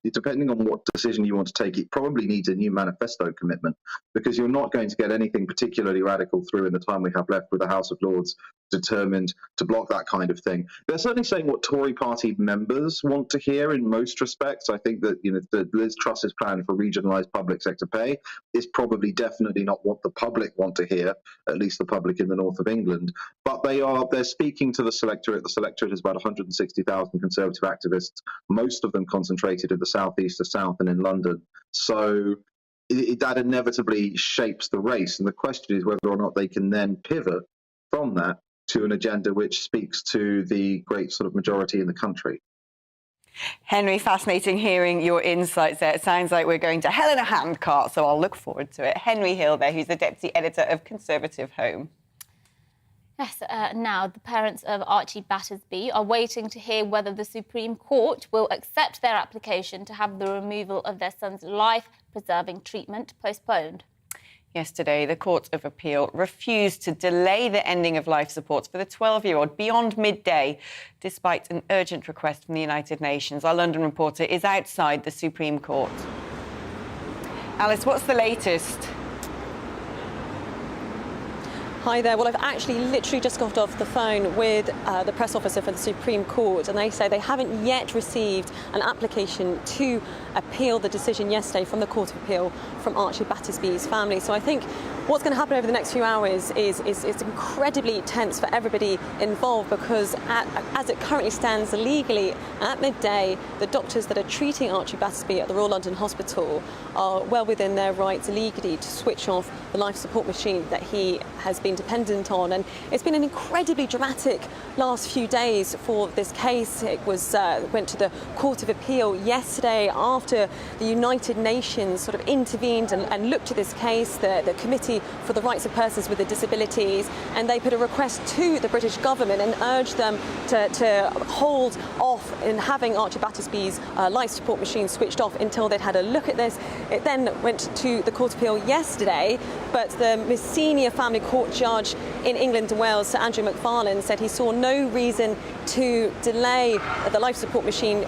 depending on what decision you want to take, it probably needs a new manifesto commitment, because you're not going to get anything particularly radical through in the time we have left with the House of Lords determined to block that kind of thing. They're certainly saying what Tory party members want to hear in most respects. I think that the Liz Truss's plan for regionalised public sector pay is probably definitely not what the public want to hear, at least the public in the north of England. But they're speaking to the selectorate. The selectorate is about 160,000 Conservative activists, most of them concentrated in the southeast, the south, and in London. So that inevitably shapes the race, and the question is whether or not they can then pivot from that to an agenda which speaks to the great sort of majority in the country. Henry, fascinating hearing your insights there. It sounds like we're going to hell in a handcart, so I'll look forward to it. Henry Hill there, who's the Deputy Editor of Conservative Home. Yes, now the parents of Archie Battersby are waiting to hear whether the Supreme Court will accept their application to have the removal of their son's life-preserving treatment postponed. Yesterday, the Court of Appeal refused to delay the ending of life supports for the 12-year-old beyond midday, despite an urgent request from the United Nations. Our London reporter is outside the Supreme Court. Alice, what's the latest? Hi there. Well, I've actually literally just got off the phone with the press officer for the Supreme Court, and they say they haven't yet received an application to appeal the decision yesterday from the Court of Appeal from Archie Battersby's family. So I think what's going to happen over the next few hours is incredibly tense for everybody involved, because as it currently stands legally, at midday, the doctors that are treating Archie Battersby at the Royal London Hospital are well within their rights legally to switch off the life support machine that he has been dependent on. And it's been an incredibly dramatic last few days for this case. It was went to the Court of Appeal yesterday after the United Nations sort of intervened and looked at this case, the Committee for the Rights of Persons with Disabilities, and they put a request to the British government and urged them to hold off in having Archie Battersby's life support machine switched off until they'd had a look at this. It then went to the Court of Appeal yesterday, but the most senior family court judge in England and Wales, Sir Andrew McFarlane, said he saw no reason to delay the life support machine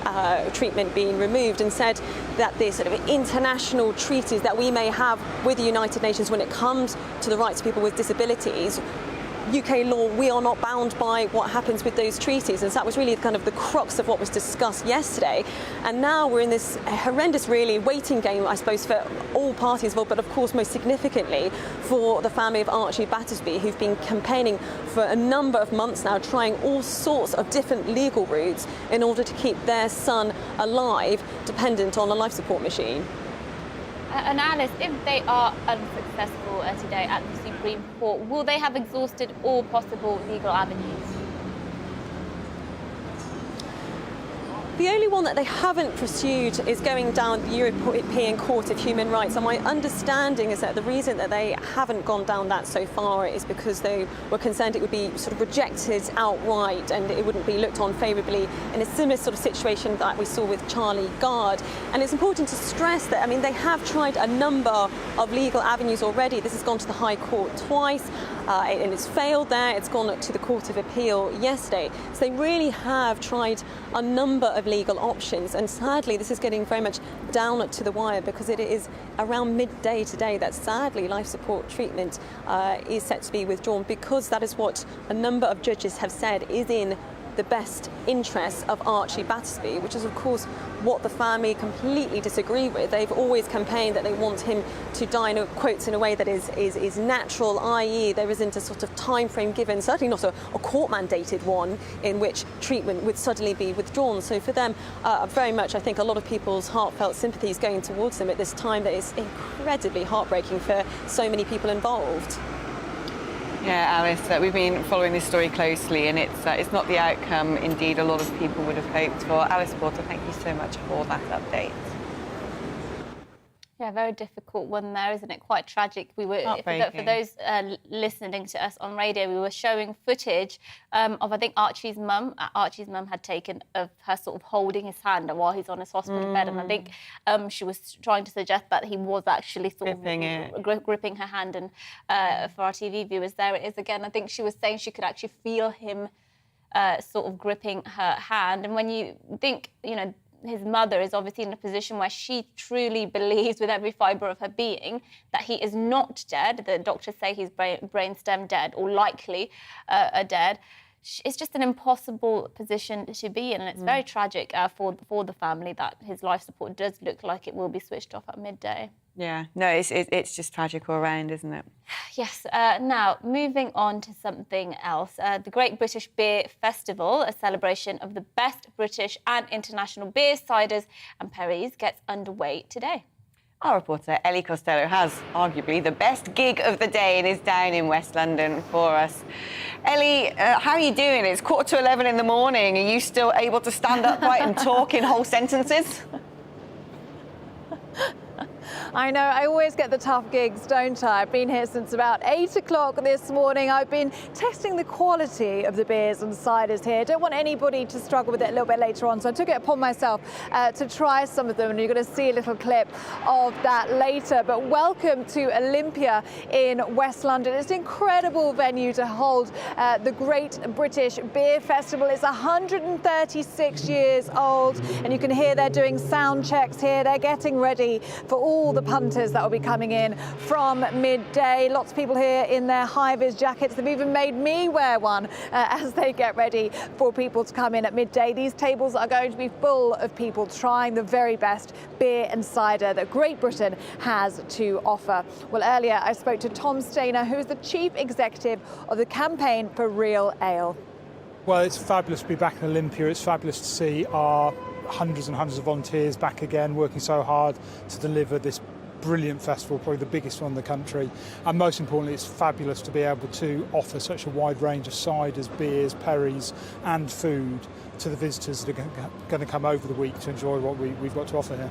treatment being removed, and said that the sort of international treaties that we may have with the United Nations when it comes to the rights of people with disabilities, UK law, we are not bound by what happens with those treaties. And so that was really kind of the crux of what was discussed yesterday. And now we're in this horrendous, really, waiting game, I suppose, for all parties involved, but of course most significantly for the family of Archie Battersby, who've been campaigning for a number of months now, trying all sorts of different legal routes in order to keep their son alive, dependent on a life support machine. And Alice, if they are unsuccessful today at the Supreme Court, will they have exhausted all possible legal avenues? The only one that they haven't pursued is going down the European Court of Human Rights. And my understanding is that the reason that they haven't gone down that so far is because they were concerned it would be sort of rejected outright and it wouldn't be looked on favourably in a similar sort of situation that we saw with Charlie Gard. And it's important to stress that, I mean, they have tried a number of legal avenues already. This has gone to the High Court twice. and it's failed there. It's gone to the Court of Appeal yesterday. So they really have tried a number of legal options, and sadly this is getting very much down to the wire, because it is around midday today that sadly life support treatment is set to be withdrawn, because that is what a number of judges have said is in the best interests of Archie Battersby, which is of course what the family completely disagree with. They've always campaigned that they want him to die, in quotes, in a way that is natural, i.e. there isn't a sort of time frame given, certainly not a court-mandated one, in which treatment would suddenly be withdrawn. So for them, very much, I think a lot of people's heartfelt sympathies going towards them at this time that is incredibly heartbreaking for so many people involved. Yeah, Alice, we've been following this story closely, and it's not the outcome, indeed, a lot of people would have hoped for. Alice Porter, thank you so much for that update. Yeah, very difficult one there, isn't it? Quite tragic. We were, for those listening to us on radio, we were showing footage of, I think, Archie's mum. Archie's mum had taken of her sort of holding his hand while he's on his hospital bed, and I think she was trying to suggest that he was actually sort of gripping her hand. And for our TV viewers, there it is again. I think she was saying she could actually feel him sort of gripping her hand. And when you think, you know, his mother is obviously in a position where she truly believes with every fibre of her being that he is not dead. The doctors say he's brainstem dead, or likely dead. It's just an impossible position to be in, and it's very tragic for the family that his life support does look like it will be switched off at midday. Yeah, no, it's just tragic all around, isn't it? Yes. Now, moving on to something else. The Great British Beer Festival, a celebration of the best British and international beers, ciders and perries, gets underway today. Our reporter Ellie Costello has arguably the best gig of the day and is down in West London for us. Ellie, how are you doing? It's 11:15 in the morning. Are you still able to stand upright and talk in whole sentences? I know, I always get the tough gigs, don't I? I've been here since about 8 o'clock this morning. I've been testing the quality of the beers and ciders here. Don't want anybody to struggle with it a little bit later on, so I took it upon myself to try some of them, and you're going to see a little clip of that later. But welcome to Olympia in West London. It's an incredible venue to hold the Great British Beer Festival. It's 136 years old, and you can hear they're doing sound checks here. They're getting ready for all the punters that will be coming in from midday. Lots of people here in their high-vis jackets. They've even made me wear one as they get ready for people to come in at midday. These tables are going to be full of people trying the very best beer and cider that Great Britain has to offer. Well, earlier I spoke to Tom Stainer, who is the Chief Executive of the Campaign for Real Ale. Well, it's fabulous to be back in Olympia. It's fabulous to see our hundreds and hundreds of volunteers back again, working so hard to deliver this brilliant festival, probably the biggest one in the country. And most importantly, it's fabulous to be able to offer such a wide range of ciders, beers, perries and food to the visitors that are going to come over the week to enjoy what we've got to offer here.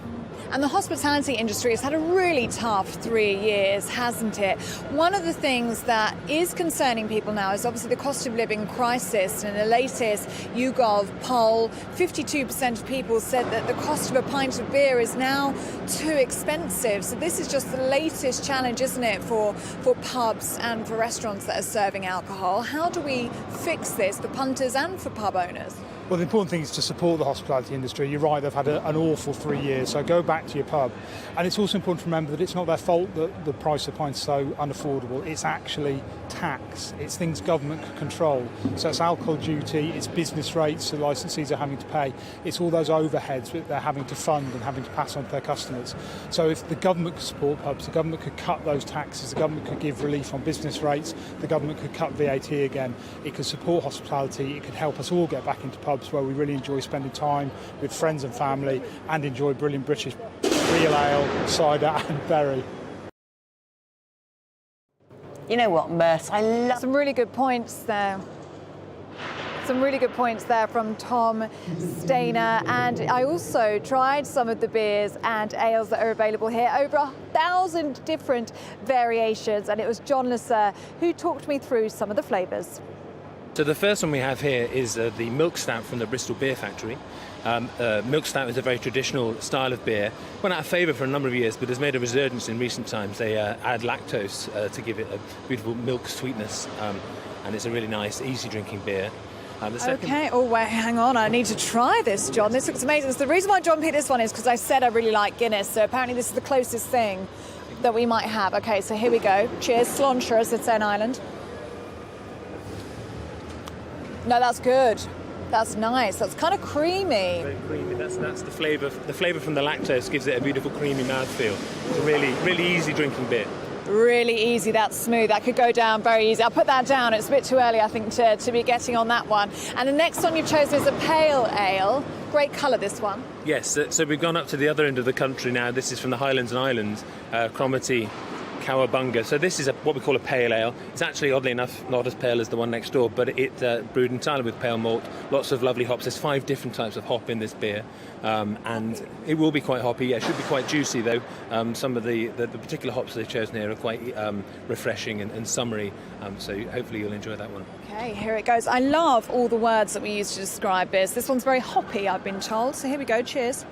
And the hospitality industry has had a really tough 3 years, hasn't it? One of the things that is concerning people now is obviously the cost of living crisis. And in the latest YouGov poll, 52% of people said that the cost of a pint of beer is now too expensive. So this is just the latest challenge, isn't it, for pubs and for restaurants that are serving alcohol. How do we fix this for punters and for pub owners? Well, the important thing is to support the hospitality industry. You're right, they've had an awful 3 years, so go back to your pub. And it's also important to remember that it's not their fault that the price of pints is so unaffordable. It's actually tax. It's things government can control. So it's alcohol duty, it's business rates the licensees are having to pay. It's all those overheads that they're having to fund and having to pass on to their customers. So if the government could support pubs, the government could cut those taxes, the government could give relief on business rates, the government could cut VAT again, it could support hospitality, it could help us all get back into pubs where we really enjoy spending time with friends and family and enjoy brilliant British real ale, cider and berry. You know what, Merce, I love... Some really good points there. Some really good points there from Tom Stainer. And I also tried some of the beers and ales that are available here, over 1,000 different variations. And it was John Lasser who talked me through some of the flavours. So the first one we have here is the milk stout from the Bristol Beer Factory. Milk stout is a very traditional style of beer. Went out of favour for a number of years, but has made a resurgence in recent times. They add lactose to give it a beautiful milk sweetness, and it's a really nice, easy drinking beer. Okay, oh wait, hang on, I need to try this, John. This looks amazing. So the reason why John picked this one is because I said I really like Guinness, so apparently this is the closest thing that we might have. Okay, so here we go. Cheers, Sláinte, as they say in Ireland. No, that's good. That's nice. That's kind of creamy. Very creamy. That's the flavour. The flavour from the lactose gives it a beautiful creamy mouthfeel. It's a really easy drinking beer. Really easy, that's smooth. That could go down very easy. I'll put that down. It's a bit too early, I think, to be getting on that one. And the next one you've chosen is a pale ale. Great colour, this one. Yes, so we've gone up to the other end of the country now. This is from the Highlands and Islands, Cromarty, Cowabunga. So this is what we call a pale ale. It's actually, oddly enough, not as pale as the one next door, but it brewed entirely with pale malt. Lots of lovely hops. There's 5 different types of hop in this beer, and it will be quite hoppy. Yeah, it should be quite juicy though. Some of the particular hops they've chosen here are quite refreshing and summery. So hopefully you'll enjoy that one. Okay, here it goes. I love all the words that we use to describe beers. This one's very hoppy, I've been told. So here we go. Cheers.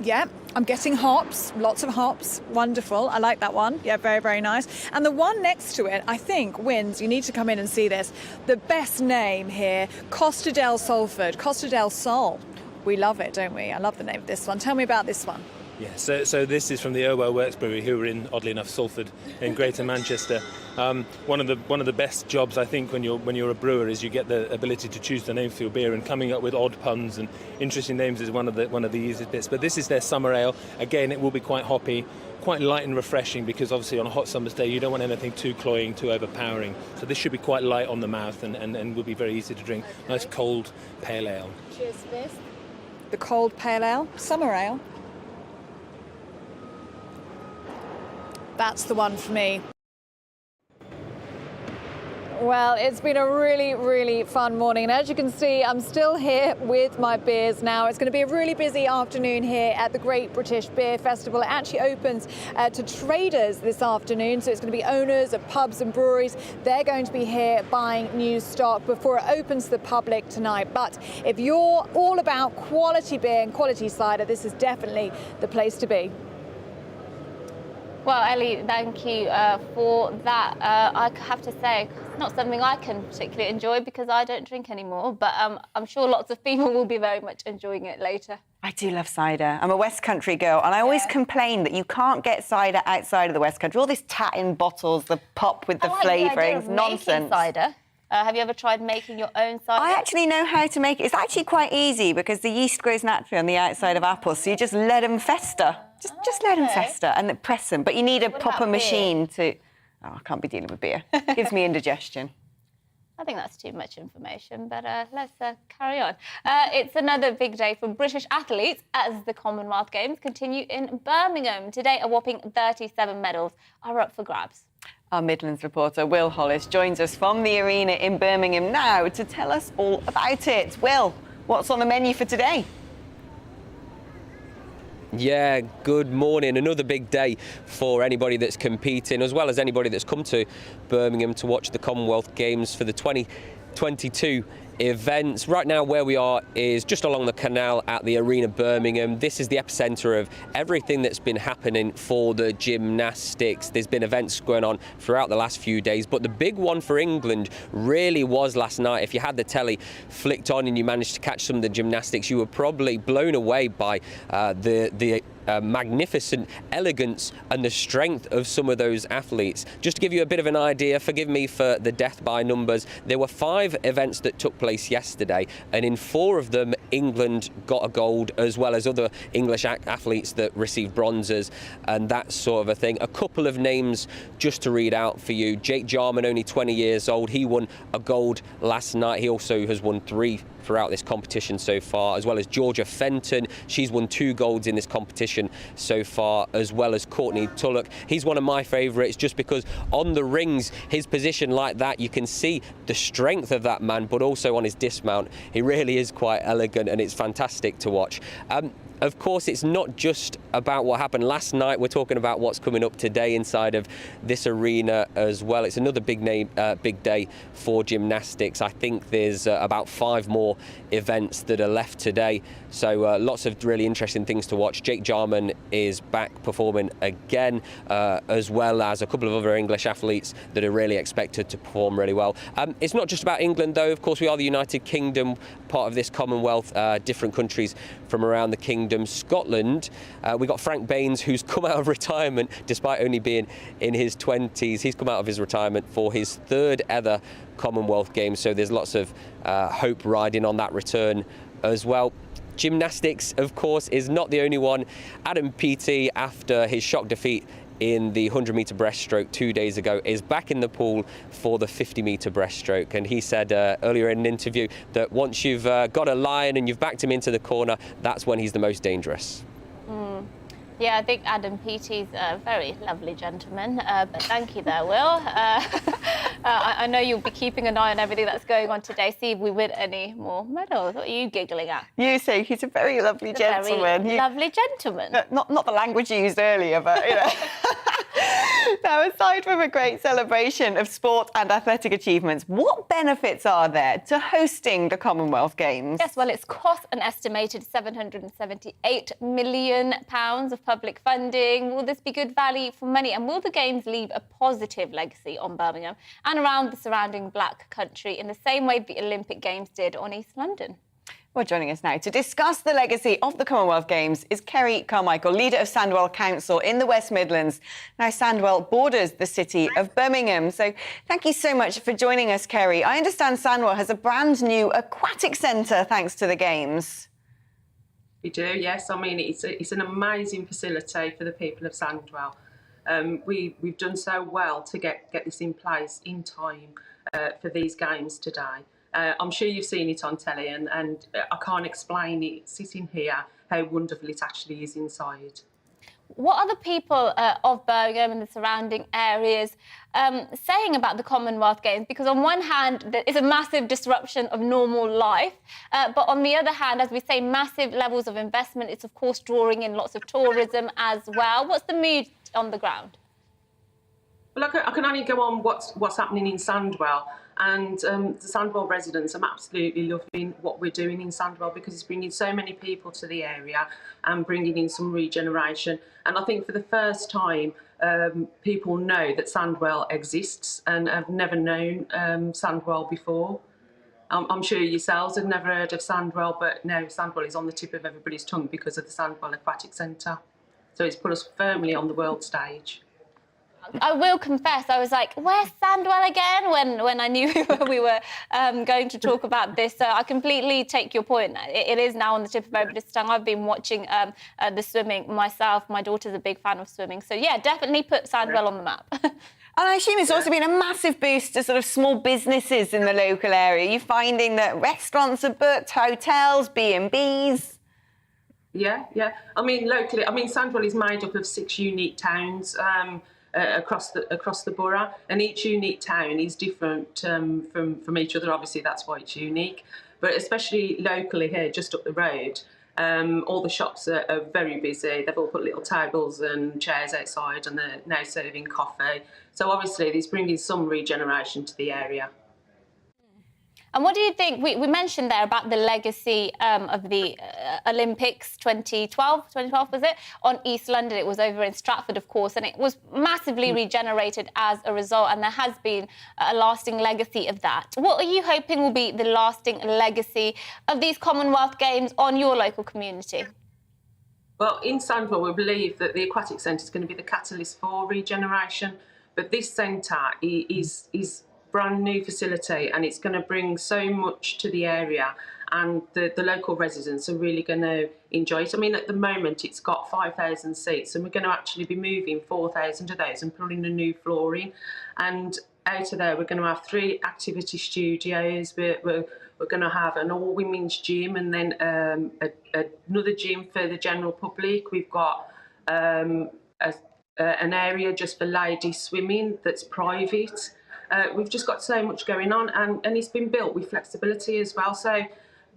Yeah, I'm getting hops, lots of hops. Wonderful. I like that one. Yeah, very, very nice. And the one next to it, I think, wins. You need to come in and see this. The best name here, Costa del Salford, Costa del Sol. We love it, don't we? I love the name of this one. Tell me about this one. Yeah, so this is from the Irwell Works Brewery, who are in, oddly enough, Salford in Greater Manchester. One of the best jobs, I think, when you're a brewer is you get the ability to choose the name for your beer, and coming up with odd puns and interesting names is one of the easiest bits. But this is their summer ale. Again, it will be quite hoppy, quite light and refreshing, because obviously on a hot summer's day you don't want anything too cloying, too overpowering. So this should be quite light on the mouth and will be very easy to drink. Okay. Nice cold pale ale. Cheers for this. The cold pale ale, summer ale. That's the one for me. Well, it's been a really, really fun morning. And as you can see, I'm still here with my beers now. It's going to be a really busy afternoon here at the Great British Beer Festival. It actually opens to traders this afternoon. So it's going to be owners of pubs and breweries. They're going to be here buying new stock before it opens to the public tonight. But if you're all about quality beer and quality cider, this is definitely the place to be. Well, Ellie, thank you for that. I have to say, it's not something I can particularly enjoy because I don't drink anymore, but I'm sure lots of people will be very much enjoying it later. I do love cider. I'm a West Country girl, and I always complain that you can't get cider outside of the West Country. All this tat in bottles, the pop with the flavourings, nonsense. Cider. Have you ever tried making your own cider? I actually know how to make it. It's actually quite easy because the yeast grows naturally on the outside of apples, so you just let them fester. Just let them fester and then press them. But you need a proper machine to... Oh, I can't be dealing with beer. It gives me indigestion. I think that's too much information, but let's carry on. It's another big day for British athletes as the Commonwealth Games continue in Birmingham. Today, a whopping 37 medals are up for grabs. Our Midlands reporter, Will Hollis, joins us from the arena in Birmingham now to tell us all about it. Will, what's on the menu for today? Yeah, good morning. Another big day for anybody that's competing, as well as anybody that's come to Birmingham to watch the Commonwealth Games for the 2022 events. Right now where we are is just along the canal at the Arena Birmingham. This is the epicentre of everything that's been happening for the gymnastics. There's been events going on throughout the last few days, but the big one for England really was last night. If you had the telly flicked on and you managed to catch some of the gymnastics, you were probably blown away by the magnificent elegance and the strength of some of those athletes. Just to give you a bit of an idea, forgive me for the death by numbers, there were 5 events that took place yesterday, and in 4 of them England got a gold, as well as other English athletes that received bronzes and that sort of a thing. A couple of names just to read out for you. Jake Jarman, only 20 years old, he won a gold last night. He also has won 3 throughout this competition so far, as well as Georgia Fenton. She's won 2 golds in this competition so far, as well as Courtney Tulloch. He's one of my favourites just because on the rings, his position like that, you can see the strength of that man, but also on his dismount, he really is quite elegant and it's fantastic to watch. of course, it's not just about what happened last night. We're talking about what's coming up today inside of this arena as well. It's another big day for gymnastics. I think there's about 5 more events that are left today. So lots of really interesting things to watch. Jake Jarman is back performing again, as well as a couple of other English athletes that are really expected to perform really well. It's not just about England, though. Of course, we are the United Kingdom, part of this Commonwealth, different countries from around the kingdom. Scotland, we got Frank Baines, who's come out of retirement despite only being in his 20s. He's come out of his retirement for his 3rd ever Commonwealth Games, so there's lots of hope riding on that return as well. Gymnastics, of course, is not the only one. Adam Peaty, after his shock defeat in the 100-metre breaststroke 2 days ago, is back in the pool for the 50-metre breaststroke. And he said earlier in an interview that once you've got a lion and you've backed him into the corner, that's when he's the most dangerous. Yeah, I think Adam Peaty's a very lovely gentleman, but thank you there, Will. I know you'll be keeping an eye on everything that's going on today. See if we win any more medals. What are you giggling at? You say he's a very lovely gentleman. Very lovely gentleman. Not the language you used earlier, but, you know. Now, aside from a great celebration of sport and athletic achievements, what benefits are there to hosting the Commonwealth Games? Yes, well, it's cost an estimated £778 million of public funding. Will this be good value for money? And will the Games leave a positive legacy on Birmingham and around the surrounding Black country in the same way the Olympic Games did on East London? Well, joining us now to discuss the legacy of the Commonwealth Games is Kerry Carmichael, leader of Sandwell Council in the West Midlands. Now, Sandwell borders the city of Birmingham. So thank you so much for joining us, Kerry. I understand Sandwell has a brand new aquatic centre thanks to the Games. We do, yes. I mean, it's an amazing facility for the people of Sandwell. We've done so well to get this in place in time for these games today. I'm sure you've seen it on telly, and I can't explain it sitting here how wonderful it actually is inside. What are the people of Birmingham and the surrounding areas saying about the Commonwealth Games? Because on one hand, there is a massive disruption of normal life, but on the other hand, as we say, massive levels of investment. It's, of course, drawing in lots of tourism as well. What's the mood on the ground? Well, I can only go on what's happening in Sandwell. And the Sandwell residents, I'm absolutely loving what we're doing in Sandwell because it's bringing so many people to the area and bringing in some regeneration. And I think for the first time, people know that Sandwell exists and have never known Sandwell before. I'm sure yourselves have never heard of Sandwell, but now Sandwell is on the tip of everybody's tongue because of the Sandwell Aquatic Centre. So it's put us firmly on the world stage. I will confess, I was like, where's Sandwell again? When I knew we were going to talk about this. So I completely take your point. It is now on the tip of everybody's tongue. I've been watching the swimming myself. My daughter's a big fan of swimming. So, yeah, definitely put Sandwell on the map. And I assume it's also been a massive boost to sort of small businesses in the local area. You're finding that restaurants are booked, hotels, B&Bs. Yeah. I mean, locally, Sandwell is made up of 6 unique towns. Across the borough, and each unique town is different from each other. Obviously, that's why it's unique. But especially locally here, just up the road, all the shops are very busy. They've all put little tables and chairs outside, and they're now serving coffee. So obviously, this bringing some regeneration to the area. And what do you think? We mentioned there about the legacy of the Olympics 2012 was it? On East London. It was over in Stratford, of course, and it was massively regenerated as a result, and there has been a lasting legacy of that. What are you hoping will be the lasting legacy of these Commonwealth Games on your local community? Well, in Sandwell, we believe that the Aquatic Centre is going to be the catalyst for regeneration, but this centre is brand new facility and it's going to bring so much to the area, and the local residents are really going to enjoy it. I mean, at the moment it's got 5,000 seats and we're going to actually be moving 4,000 of those and putting the new flooring, and out of there we're going to have 3 activity studios. We're going to have an all-women's gym and then another gym for the general public. We've got an area just for ladies swimming that's private. We've just got so much going on, and it's been built with flexibility as well. So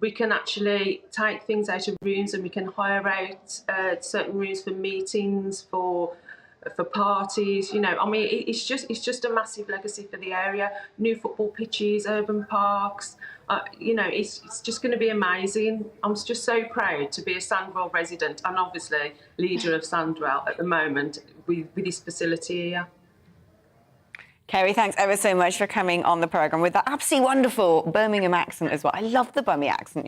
we can actually take things out of rooms and we can hire out certain rooms for meetings, for parties. I mean, it's just a massive legacy for the area. New football pitches, urban parks. It's just going to be amazing. I'm just so proud to be a Sandwell resident and obviously leader of Sandwell at the moment with this facility here. Kerry, thanks ever so much for coming on the programme with that absolutely wonderful Birmingham accent as well. I love the Bummy accent,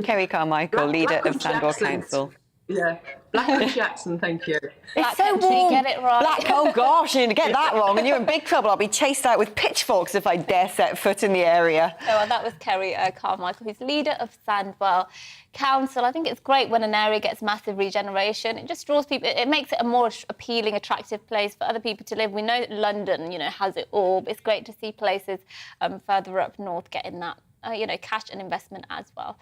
Kerry Carmichael, leader of Sandwell Council. Yeah, Black Country accent, thank you. It's so warm. Get it right. Oh gosh, you get that wrong and you're in big trouble. I'll be chased out with pitchforks if I dare set foot in the area. Oh, well, that was Kerry Carmichael, who's leader of Sandwell Council. I think it's great when an area gets massive regeneration. It just draws people, it makes it a more appealing, attractive place for other people to live. We know that London, has it all, but it's great to see places further up north getting that, cash and investment as well.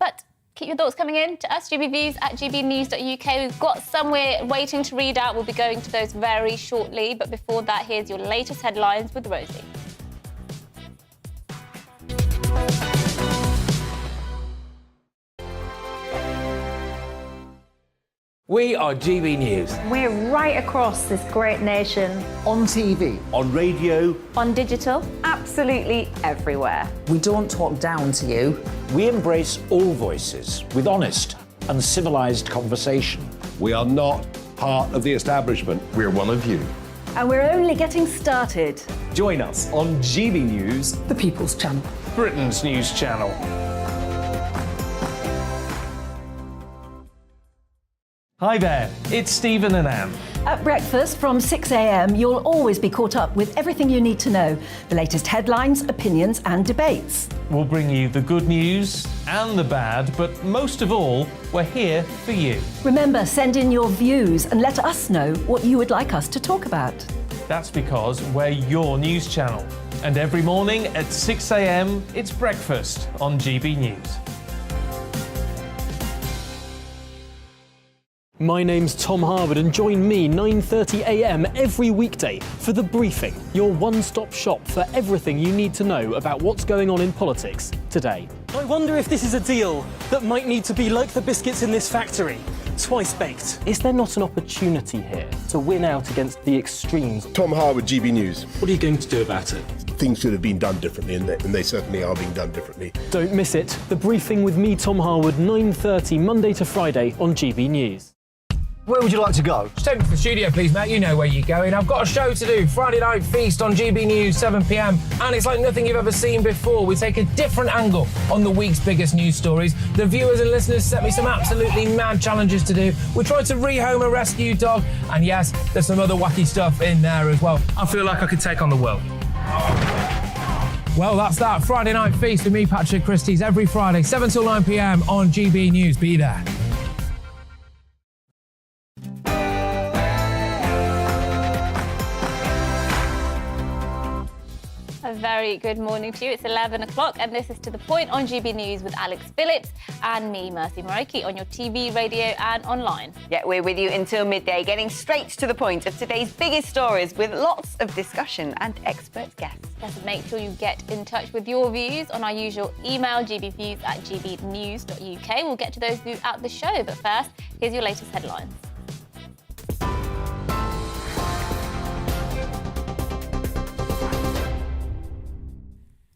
But keep your thoughts coming in to us, GBViews at gbnews.uk. We've got some we're waiting to read out. We'll be going to those very shortly. But before that, here's your latest headlines with Rosie. We are GB News. We're right across this great nation. On TV. On radio. On digital. Absolutely everywhere. We don't talk down to you. We embrace all voices with honest and civilised conversation. We are not part of the establishment. We're one of you. And we're only getting started. Join us on GB News, The People's Channel. Britain's news channel. Hi there, it's Stephen and Anne. At breakfast from 6 a.m, you'll always be caught up with everything you need to know, the latest headlines, opinions and debates. We'll bring you the good news and the bad, but most of all, we're here for you. Remember, send in your views and let us know what you would like us to talk about. That's because we're your news channel. And every morning at 6 a.m, it's breakfast on GB News. My name's Tom Harwood and join me 9:30 a.m. every weekday for The Briefing, your one-stop shop for everything you need to know about what's going on in politics today. I wonder if this is a deal that might need to be like the biscuits in this factory, twice baked. Is there not an opportunity here to win out against the extremes? Tom Harwood, GB News. What are you going to do about it? Things should have been done differently, and they certainly are being done differently. Don't miss it. The Briefing with me, Tom Harwood, 9:30 Monday to Friday on GB News. Where would you like to go? Just take me to the studio, please, mate. You know where you're going. I've got a show to do. Friday Night Feast on GB News, 7 p.m. And it's like nothing you've ever seen before. We take a different angle on the week's biggest news stories. The viewers and listeners set me some absolutely mad challenges to do. We tried to rehome a rescue dog. And yes, there's some other wacky stuff in there as well. I feel like I could take on the world. Well, that's that. Friday Night Feast with me, Patrick Christie's, every Friday, 7 till 9 p.m. on GB News. Be there. A very good morning to you. It's 11 o'clock and this is To The Point on GB News with Alex Phillips and me, Mercy Moroki, on your TV, radio and online. Yeah, we're with you until midday, getting straight to the point of today's biggest stories with lots of discussion and expert guests. Yes, make sure you get in touch with your views on our usual email, gbviews at gbnews.uk. We'll get to those throughout the show, but first, here's your latest headlines.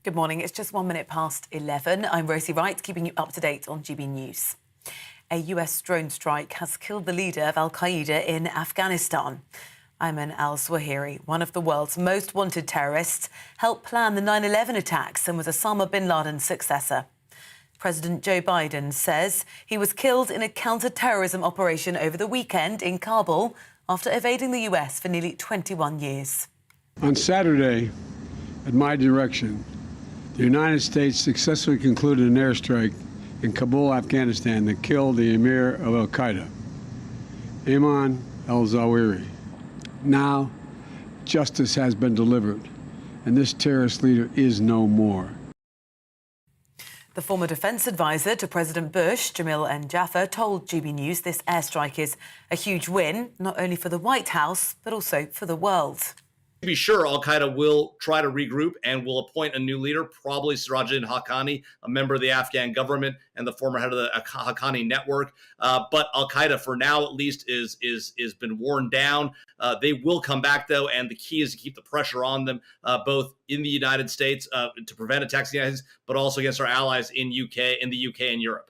Good morning. It's just 1 minute past 11. I'm Rosie Wright, keeping you up to date on GB News. A US drone strike has killed the leader of Al-Qaeda in Afghanistan. Ayman al-Zawahiri, one of the world's most wanted terrorists, helped plan the 9/11 attacks and was Osama bin Laden's successor. President Joe Biden says he was killed in a counter-terrorism operation over the weekend in Kabul after evading the US for nearly 21 years. On Saturday, at my direction, the United States successfully concluded an airstrike in Kabul, Afghanistan that killed the emir of Al-Qaeda, Ayman al-Zawahiri. Now, justice has been delivered, and this terrorist leader is no more. The former defence advisor to President Bush, Jamil N. Jaffer, told GB News this airstrike is a huge win, not only for the White House, but also for the world. To be sure, Al-Qaeda will try to regroup and will appoint a new leader, probably Sirajuddin Haqqani, a member of the Afghan government and the former head of the Haqqani network. But Al-Qaeda, for now at least, is been worn down. They will come back, though, and the key is to keep the pressure on them, both in the United States to prevent attacks in the United States, but also against our allies in the UK and Europe.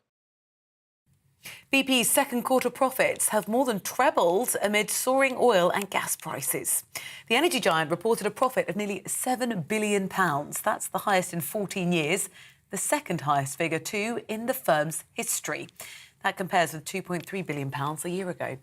BP's second quarter profits have more than trebled amid soaring oil and gas prices. The energy giant reported a profit of nearly £7 billion. That's the highest in 14 years, the second highest figure, too, in the firm's history. That compares with £2.3 billion a year ago.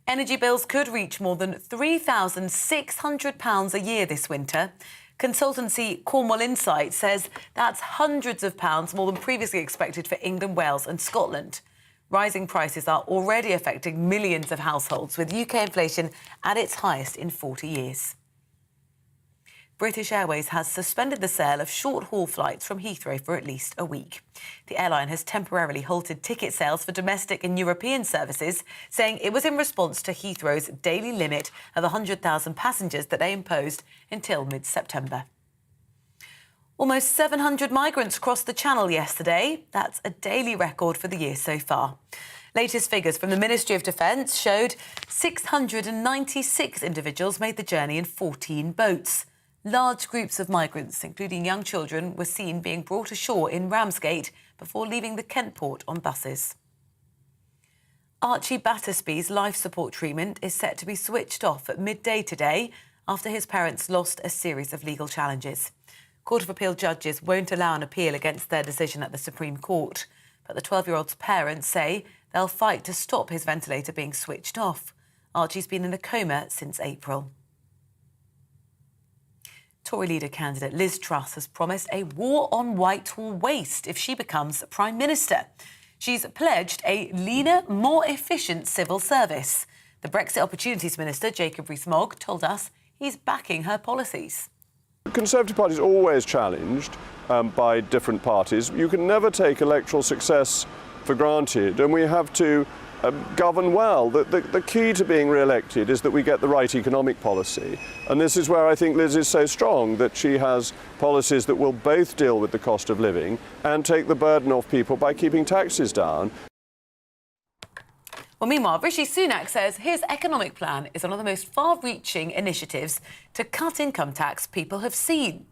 Energy bills could reach more than £3,600 a year this winter. Consultancy Cornwall Insight says that's hundreds of pounds more than previously expected for England, Wales and Scotland. Rising prices are already affecting millions of households, with UK inflation at its highest in 40 years. British Airways has suspended the sale of short-haul flights from Heathrow for at least a week. The airline has temporarily halted ticket sales for domestic and European services, saying it was in response to Heathrow's daily limit of 100,000 passengers that they imposed until mid-September. Almost 700 migrants crossed the Channel yesterday. That's a daily record for the year so far. Latest figures from the Ministry of Defence showed 696 individuals made the journey in 14 boats. Large groups of migrants, including young children, were seen being brought ashore in Ramsgate before leaving the Kent port on buses. Archie Battersby's life support treatment is set to be switched off at midday today after his parents lost a series of legal challenges. Court of Appeal judges won't allow an appeal against their decision at the Supreme Court, but the 12-year-old's parents say they'll fight to stop his ventilator being switched off. Archie's been in a coma since April. Tory leader candidate Liz Truss has promised a war on Whitehall waste if she becomes Prime Minister. She's pledged a leaner, more efficient civil service. The Brexit Opportunities Minister, Jacob Rees-Mogg, told us he's backing her policies. The Conservative Party is always challenged by different parties. You can never take electoral success for granted, and we have to govern well. The key to being re-elected is that we get the right economic policy. And this is where I think Liz is so strong, that she has policies that will both deal with the cost of living and take the burden off people by keeping taxes down. Well, meanwhile, Rishi Sunak says his economic plan is one of the most far-reaching initiatives to cut income tax people have seen.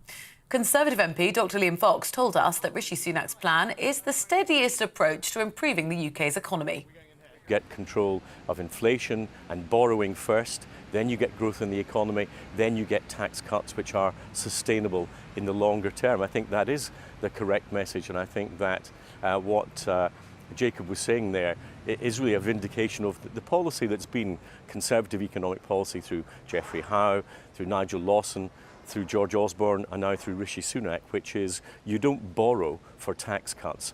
Conservative MP Dr Liam Fox told us that Rishi Sunak's plan is the steadiest approach to improving the UK's economy. Get control of inflation and borrowing first, then you get growth in the economy, then you get tax cuts which are sustainable in the longer term. I think that is the correct message, and I think that what Jacob was saying there is really a vindication of the policy that's been Conservative economic policy through Geoffrey Howe, through Nigel Lawson, through George Osborne and now through Rishi Sunak, which is you don't borrow for tax cuts.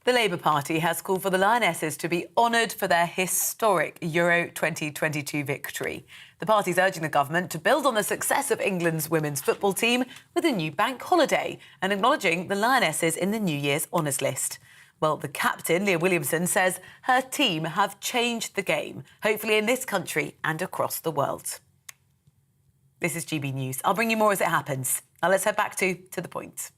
The Labour Party has called for the Lionesses to be honoured for their historic Euro 2022 victory. The party's urging the government to build on the success of England's women's football team with a new bank holiday and acknowledging the Lionesses in the New Year's honours list. Well, the captain, Leah Williamson, says her team have changed the game, hopefully in this country and across the world. This is GB News. I'll bring you more as it happens. Now let's head back to the point.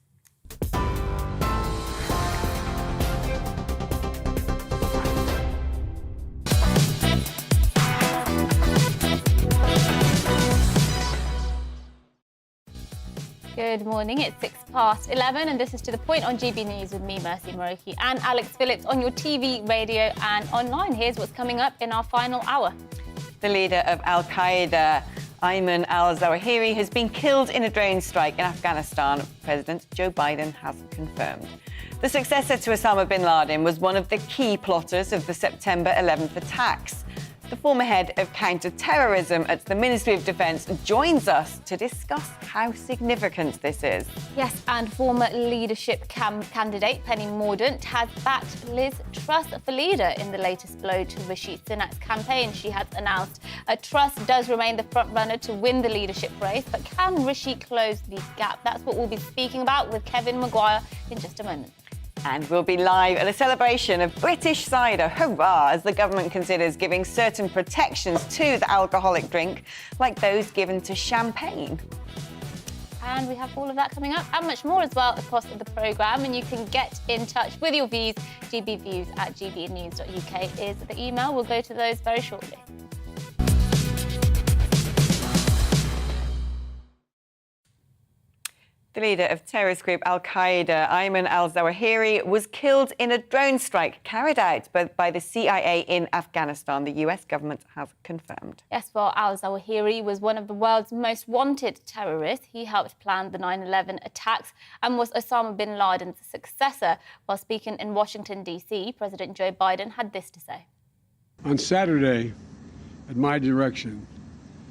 Good morning, it's 11:06 and this is To The Point on GB News with me, Mercy Moroki, and Alex Phillips on your TV, radio and online. Here's what's coming up in our final hour. The leader of Al-Qaeda, Ayman al-Zawahiri, has been killed in a drone strike in Afghanistan, President Joe Biden has confirmed. The successor to Osama bin Laden was one of the key plotters of the September 11th attacks. The former head of counter-terrorism at the Ministry of Defence joins us to discuss how significant this is. Yes, and former leadership candidate Penny Mordaunt has backed Liz Truss for leader in the latest blow to Rishi Sunak's campaign. She has announced Truss does remain the front-runner to win the leadership race, but can Rishi close the gap? That's what we'll be speaking about with Kevin Maguire in just a moment. And we'll be live at a celebration of British cider, hurrah, as the government considers giving certain protections to the alcoholic drink, like those given to champagne. And we have all of that coming up and much more as well across the programme. And you can get in touch with your views. gbviews@gbnews.uk is the email. We'll go to those very shortly. The leader of terrorist group Al-Qaeda, Ayman al-Zawahiri, was killed in a drone strike carried out by the CIA in Afghanistan, the US government has confirmed. Yes, well, al-Zawahiri was one of the world's most wanted terrorists. He helped plan the 9/11 attacks and was Osama bin Laden's successor. While speaking in Washington, D.C., President Joe Biden had this to say. On Saturday, at my direction,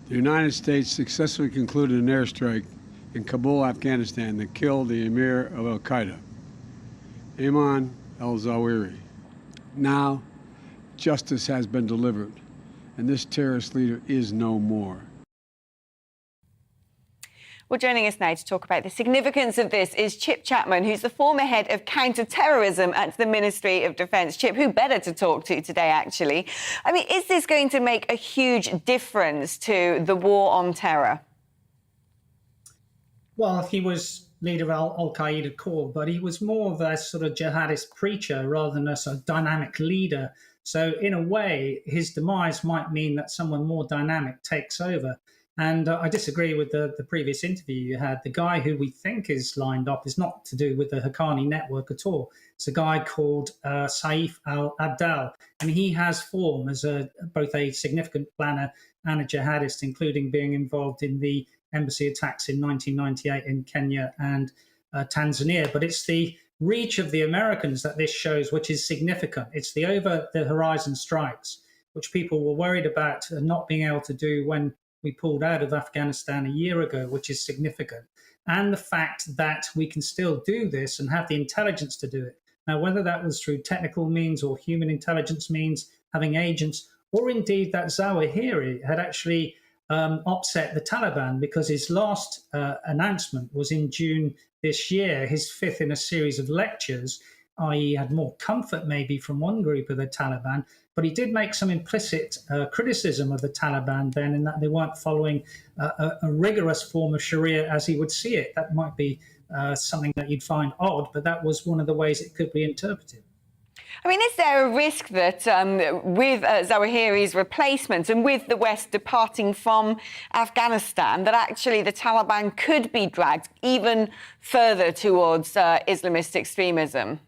the United States successfully concluded an airstrike in Kabul, Afghanistan, that killed the emir of Al-Qaeda, Ayman al-Zawahiri. Now, justice has been delivered, and this terrorist leader is no more. Well, joining us now to talk about the significance of this is Chip Chapman, who's the former head of counter-terrorism at the Ministry of Defence. Chip, who better to talk to today, actually? I mean, is this going to make a huge difference to the war on terror? Well, he was leader of Al-Qaeda core, but he was more of a sort of jihadist preacher rather than a sort of dynamic leader. So in a way, his demise might mean that someone more dynamic takes over. And I disagree with the previous interview you had. The guy who we think is lined up is not to do with the Haqqani network at all. It's a guy called Saif al-Abdal, and he has form as both a significant planner and a jihadist, including being involved in the embassy attacks in 1998 in Kenya and Tanzania. But it's the reach of the Americans that this shows, which is significant. It's the over-the-horizon strikes, which people were worried about not being able to do when we pulled out of Afghanistan a year ago, which is significant. And the fact that we can still do this and have the intelligence to do it. Now, whether that was through technical means or human intelligence means, having agents, or indeed that Zawahiri had actually upset the Taliban, because his last announcement was in June this year, his fifth in a series of lectures, i.e. had more comfort maybe from one group of the Taliban, but he did make some implicit criticism of the Taliban then, in that they weren't following a rigorous form of Sharia as he would see it. That might be something that you'd find odd, but that was one of the ways it could be interpreted. I mean, is there a risk that with Zawahiri's replacement and with the West departing from Afghanistan, that actually the Taliban could be dragged even further towards Islamist extremism?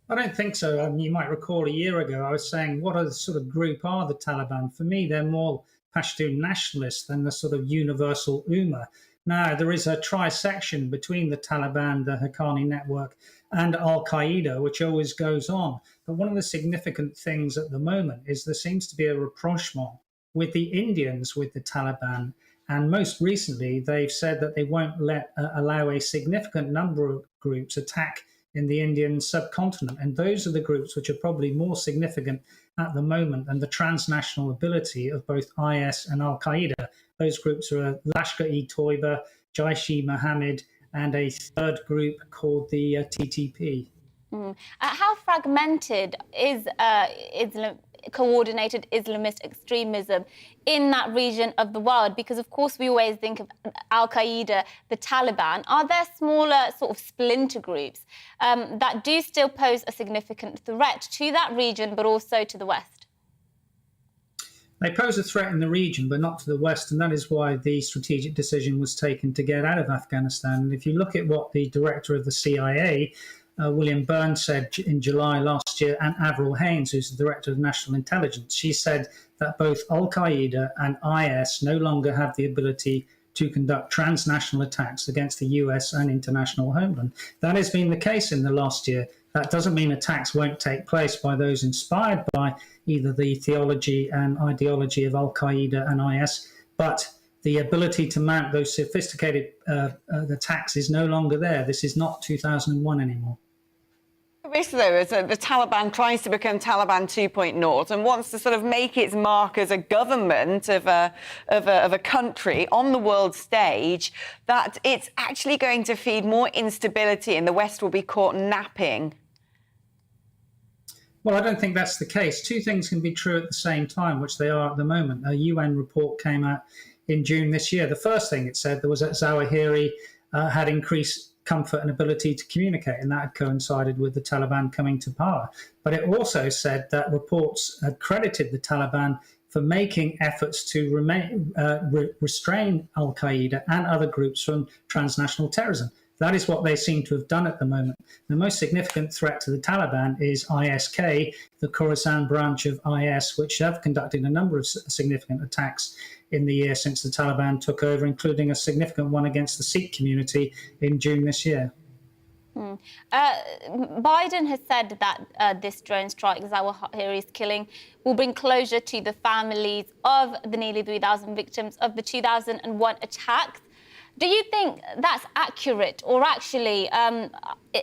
I don't think so. I mean, you might recall a year ago I was saying, what are the sort of group are the Taliban? For me, they're more Pashtun nationalists than the sort of universal Ummah. Now, there is a trisection between the Taliban, the Haqqani network, and Al-Qaeda, which always goes on. But one of the significant things at the moment is there seems to be a rapprochement with the Indians, with the Taliban. And most recently, they've said that they won't allow a significant number of groups attack in the Indian subcontinent. And those are the groups which are probably more significant at the moment than the transnational ability of both IS and Al-Qaeda. Those groups are Lashkar-e-Toiba, Jaish-e-Mohammed, and a third group called the TTP. How fragmented is coordinated Islamist extremism in that region of the world? Because, of course, we always think of Al-Qaeda, the Taliban. Are there smaller sort of splinter groups that do still pose a significant threat to that region, but also to the West? They pose a threat in the region, but not to the West, and that is why the strategic decision was taken to get out of Afghanistan. And if you look at what the director of the CIA, William Burns, said in July last year, and Avril Haines, who's the director of national intelligence, she said that both Al-Qaeda and IS no longer have the ability to conduct transnational attacks against the US and international homeland. That has been the case in the last year. That doesn't mean attacks won't take place by those inspired by either the theology and ideology of Al-Qaeda and IS, but the ability to mount those sophisticated attacks is no longer there. This is not 2001 anymore. risk, though, is that the Taliban tries to become Taliban 2.0 and wants to sort of make its mark as a government of a country on the world stage, that it's actually going to feed more instability and the West will be caught napping? Well, I don't think that's the case. Two things can be true at the same time, which they are at the moment. A UN report came out in June this year. The first thing it said there was that Zawahiri had increased comfort and ability to communicate, and that had coincided with the Taliban coming to power. But it also said that reports had credited the Taliban for making efforts to restrain Al-Qaeda and other groups from transnational terrorism. That is what they seem to have done at the moment. The most significant threat to the Taliban is ISK, the Khorasan branch of IS, which have conducted a number of significant attacks in the year since the Taliban took over, including a significant one against the Sikh community in June this year. Biden has said that this drone strike, Zawahiri's killing, will bring closure to the families of the nearly 3,000 victims of the 2001 attacks. Do you think that's accurate, or actually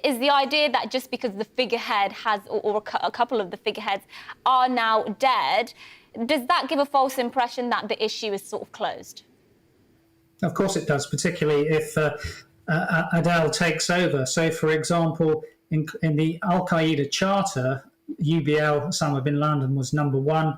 is the idea that just because the figurehead has, or a couple of the figureheads are now dead, does that give a false impression that the issue is sort of closed? Of course it does, particularly if Adel takes over. So, for example, in the Al-Qaeda charter, UBL, Osama bin Laden, was number 1.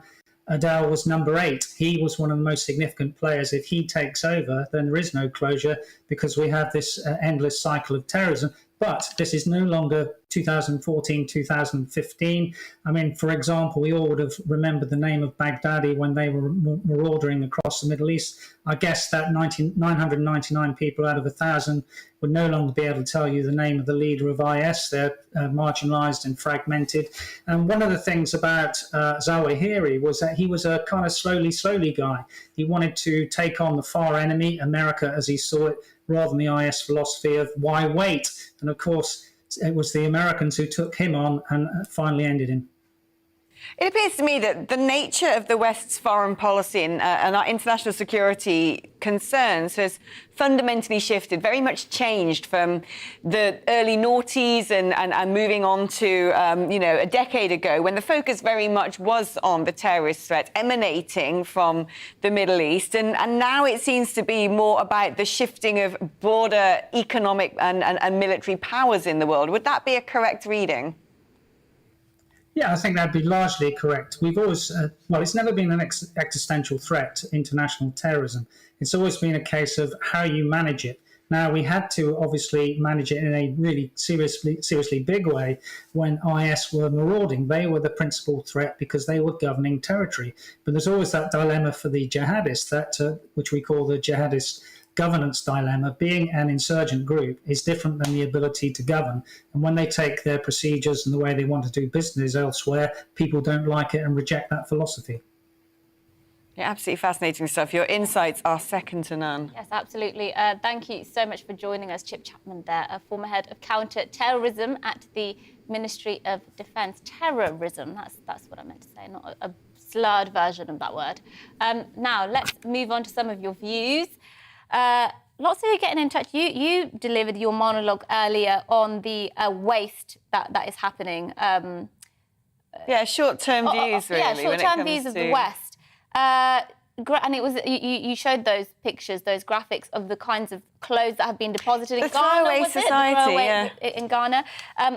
Adel was number 8. He was one of the most significant players. If he takes over, then there is no closure because we have this endless cycle of terrorism. But this is no longer 2014, 2015. I mean, for example, we all would have remembered the name of Baghdadi when they were marauding across the Middle East. I guess that 999 people out of 1,000 would no longer be able to tell you the name of the leader of IS. They're marginalized and fragmented. And one of the things about Zawahiri was that he was a kind of slowly guy. He wanted to take on the far enemy, America as he saw it, rather than the IS philosophy of why wait? And of course, it was the Americans who took him on and finally ended him. It appears to me that the nature of the West's foreign policy and our international security concerns has fundamentally shifted, very much changed from the early noughties and moving on to, a decade ago, when the focus very much was on the terrorist threat emanating from the Middle East. And now it seems to be more about the shifting of broader economic and military powers in the world. Would that be a correct reading? Yeah, I think that'd be largely correct. We've always, it's never been an existential threat, international terrorism. It's always been a case of how you manage it. Now, we had to obviously manage it in a really seriously big way when IS were marauding. They were the principal threat because they were governing territory. But there's always that dilemma for the jihadists, which we call the jihadist governance dilemma. Being an insurgent group is different than the ability to govern. And when they take their procedures and the way they want to do business elsewhere, people don't like it and reject that philosophy. Yeah, absolutely fascinating stuff. Your insights are second to none. Yes, absolutely. Thank you so much for joining us, Chip Chapman there, a former head of counter-terrorism at the Ministry of Defence. Terrorism, that's what I meant to say, not a slurred version of that word. Now, let's move on to some of your views. Lots of you getting in touch. You delivered your monologue earlier on the waste that is happening. Short-term views, really. Yeah, short-term views of the West. And it was you showed those pictures, those graphics of the kinds of clothes that have been deposited in Ghana. Throwaway society, in Ghana.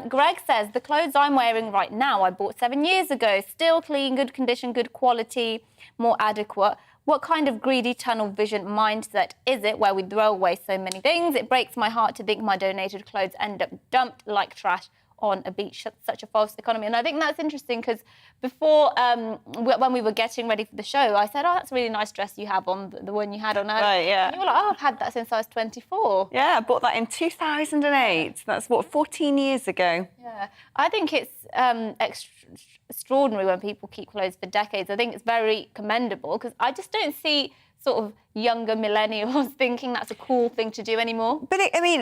Greg says, the clothes I'm wearing right now, I bought 7 years ago, still clean, good condition, good quality, more adequate. What kind of greedy tunnel vision mindset is it where we throw away so many things? It breaks my heart to think my donated clothes end up dumped like trash on a beach. Such a false economy. And I think that's interesting because before, when we were getting ready for the show, I said, that's a really nice dress you have on, the one you had on earlier. Right, yeah. And you were like, I've had that since I was 24. Yeah, I bought that in 2008. That's, 14 years ago? Yeah. I think it's extraordinary when people keep clothes for decades. I think it's very commendable because I just don't see sort of younger millennials thinking that's a cool thing to do anymore. But even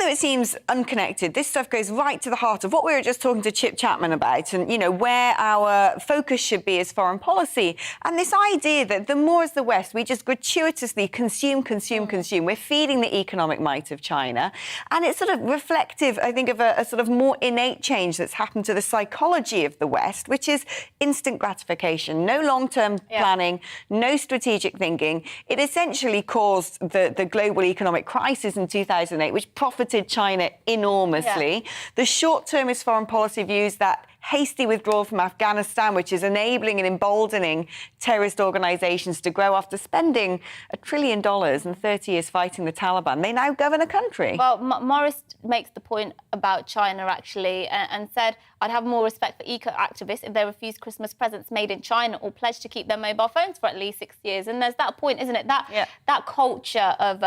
though it seems unconnected, this stuff goes right to the heart of what we were just talking to Chip Chapman about, and where our focus should be as foreign policy. And this idea that the more as the West, we just gratuitously consume. We're feeding the economic might of China, and it's sort of reflective, I think, of a sort of more innate change that's happened to the psychology of the West, which is instant gratification, no long-term planning, no strategic thinking. It essentially caused the global economic crisis in 2008, which profited China enormously. The short-termist foreign policy views that hasty withdrawal from Afghanistan, which is enabling and emboldening terrorist organisations to grow after spending $1 trillion and 30 years fighting the Taliban. They now govern a country. Well, Morris makes the point about China, actually, and said, I'd have more respect for eco-activists if they refuse Christmas presents made in China or pledge to keep their mobile phones for at least 6 years. And there's that point, isn't it? That culture of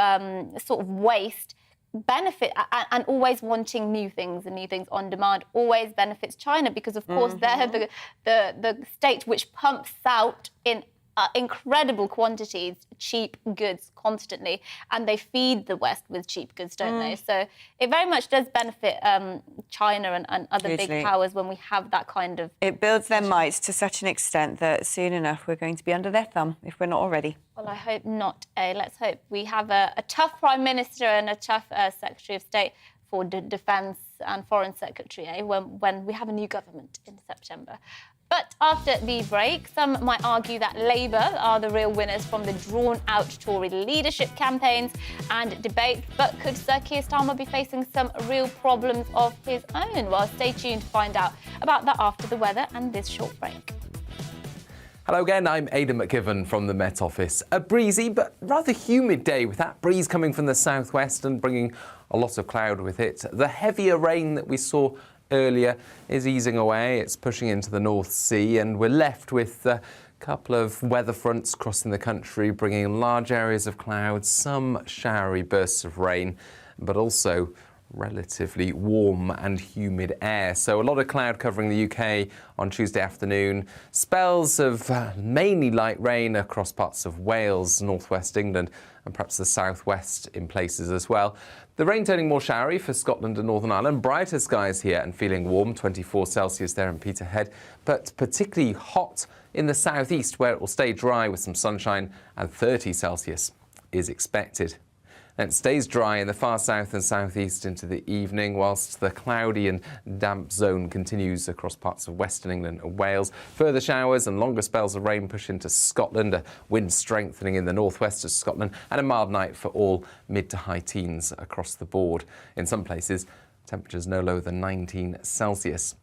sort of waste benefit and always wanting new things on demand always benefits China, because of course they're the state which pumps out in incredible quantities cheap goods constantly, and they feed the West with cheap goods, don't they? So it very much does benefit China and other big powers when we have that kind of... It builds their might to such an extent that soon enough we're going to be under their thumb, if we're not already. Well, I hope not, Let's hope. We have a tough Prime Minister and a tough Secretary of State for Defence and Foreign Secretary, when we have a new government in September. But after the break, some might argue that Labour are the real winners from the drawn-out Tory leadership campaigns and debates. But could Sir Keir Starmer be facing some real problems of his own? Well, stay tuned to find out about that after the weather and this short break. Hello again, I'm Aidan McKibben from the Met Office. A breezy but rather humid day, with that breeze coming from the southwest and bringing a lot of cloud with it. The heavier rain that we saw earlier is easing away. It's pushing into the North Sea, and we're left with a couple of weather fronts crossing the country, bringing large areas of clouds, some showery bursts of rain, but also relatively warm and humid air. So a lot of cloud covering the UK on Tuesday afternoon. Spells of mainly light rain across parts of Wales, northwest England, and perhaps the southwest in places as well. The rain turning more showery for Scotland and Northern Ireland. Brighter skies here and feeling warm, 24 Celsius there in Peterhead, but particularly hot in the southeast, where it will stay dry with some sunshine, and 30 Celsius is expected. And it stays dry in the far south and southeast into the evening, whilst the cloudy and damp zone continues across parts of western England and Wales. Further showers and longer spells of rain push into Scotland, a wind strengthening in the northwest of Scotland, and a mild night for all mid to high teens across the board. In some places, temperatures no lower than 19 Celsius.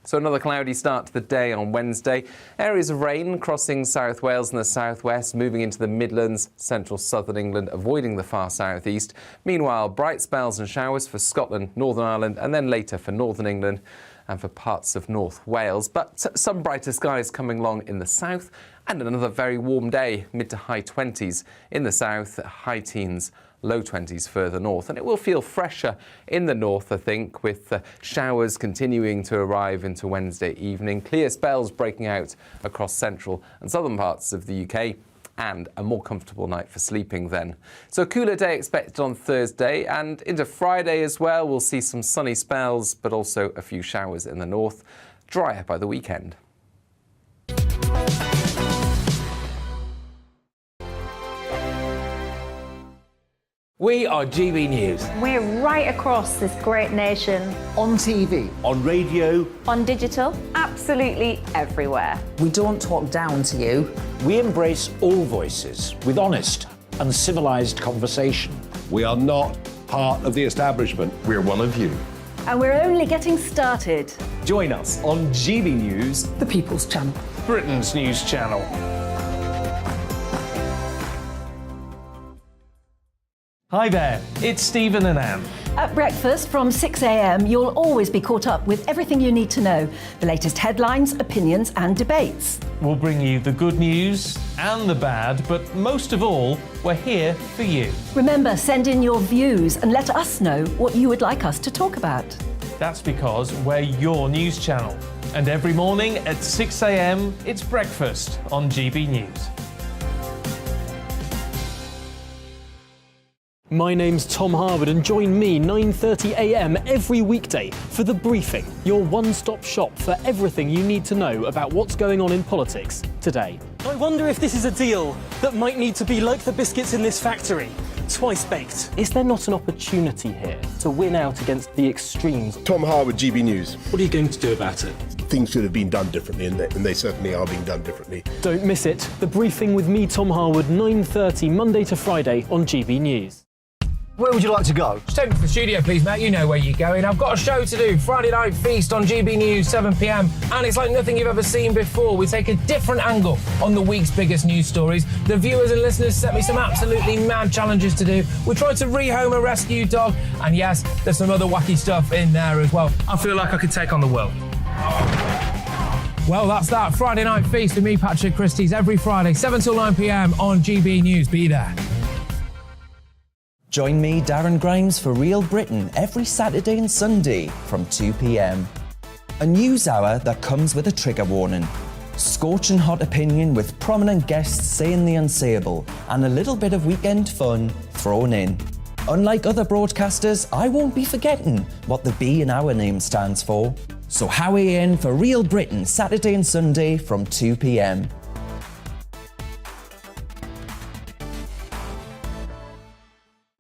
So another cloudy start to the day on Wednesday. Areas of rain crossing South Wales and the southwest, moving into the Midlands, central southern England, avoiding the far southeast. Meanwhile, bright spells and showers for Scotland, Northern Ireland, and then later for northern England and for parts of North Wales. But some brighter skies coming along in the south, and another very warm day, mid to high 20s in the south, high teens, low 20s further north. And it will feel fresher in the north, I think, with showers continuing to arrive into Wednesday evening. Clear spells breaking out across central and southern parts of the UK, and a more comfortable night for sleeping then. So a cooler day expected on Thursday, and into Friday as well. We'll see some sunny spells, but also a few showers in the north. Drier by the weekend. We are GB News. We're right across this great nation. On TV. On radio. On digital. Absolutely everywhere. We don't talk down to you. We embrace all voices with honest and civilised conversation. We are not part of the establishment. We're one of you. And we're only getting started. Join us on GB News, the People's Channel. Britain's news channel. Hi there, it's Stephen and Anne. At breakfast from 6 a.m, you'll always be caught up with everything you need to know, the latest headlines, opinions and debates. We'll bring you the good news and the bad, but most of all, we're here for you. Remember, send in your views and let us know what you would like us to talk about. That's because we're your news channel. And every morning at 6 a.m, it's breakfast on GB News. My name's Tom Harwood, and join me 9:30 a.m. every weekday for The Briefing, your one-stop shop for everything you need to know about what's going on in politics today. I wonder if this is a deal that might need to be like the biscuits in this factory, twice baked. Is there not an opportunity here to win out against the extremes? Tom Harwood, GBNews. What are you going to do about it? Things should have been done differently, and they certainly are being done differently. Don't miss it. The Briefing with me, Tom Harwood, 9:30 Monday to Friday on GB News. Where would you like to go? Just take me to the studio, please, mate. You know where you're going. I've got a show to do. Friday Night Feast on GB News, 7 p.m. And it's like nothing you've ever seen before. We take a different angle on the week's biggest news stories. The viewers and listeners set me some absolutely mad challenges to do. We tried to rehome a rescue dog. And yes, there's some other wacky stuff in there as well. I feel like I could take on the world. Well, that's that. Friday Night Feast with me, Patrick Christie's, every Friday, 7 till 9 p.m. on GB News. Be there. Join me, Darren Grimes, for Real Britain every Saturday and Sunday from 2 p.m. A news hour that comes with a trigger warning. Scorching hot opinion with prominent guests saying the unsayable and a little bit of weekend fun thrown in. Unlike other broadcasters, I won't be forgetting what the B in our name stands for. So howie in for Real Britain Saturday and Sunday from 2 p.m.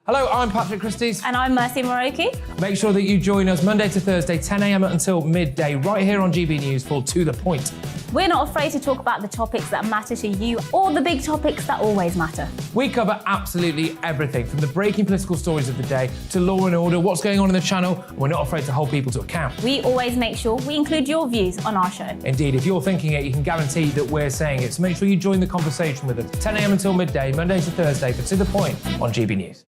Hello, I'm Patrick Christie's. And I'm Mercy Moroki. Make sure that you join us Monday to Thursday, 10 a.m. until midday, right here on GB News for To The Point. We're not afraid to talk about the topics that matter to you or the big topics that always matter. We cover absolutely everything, from the breaking political stories of the day to law and order, what's going on in the channel. We're not afraid to hold people to account. We always make sure we include your views on our show. Indeed, if you're thinking it, you can guarantee that we're saying it. So make sure you join the conversation with us, 10 a.m. until midday, Monday to Thursday, for To The Point on GB News.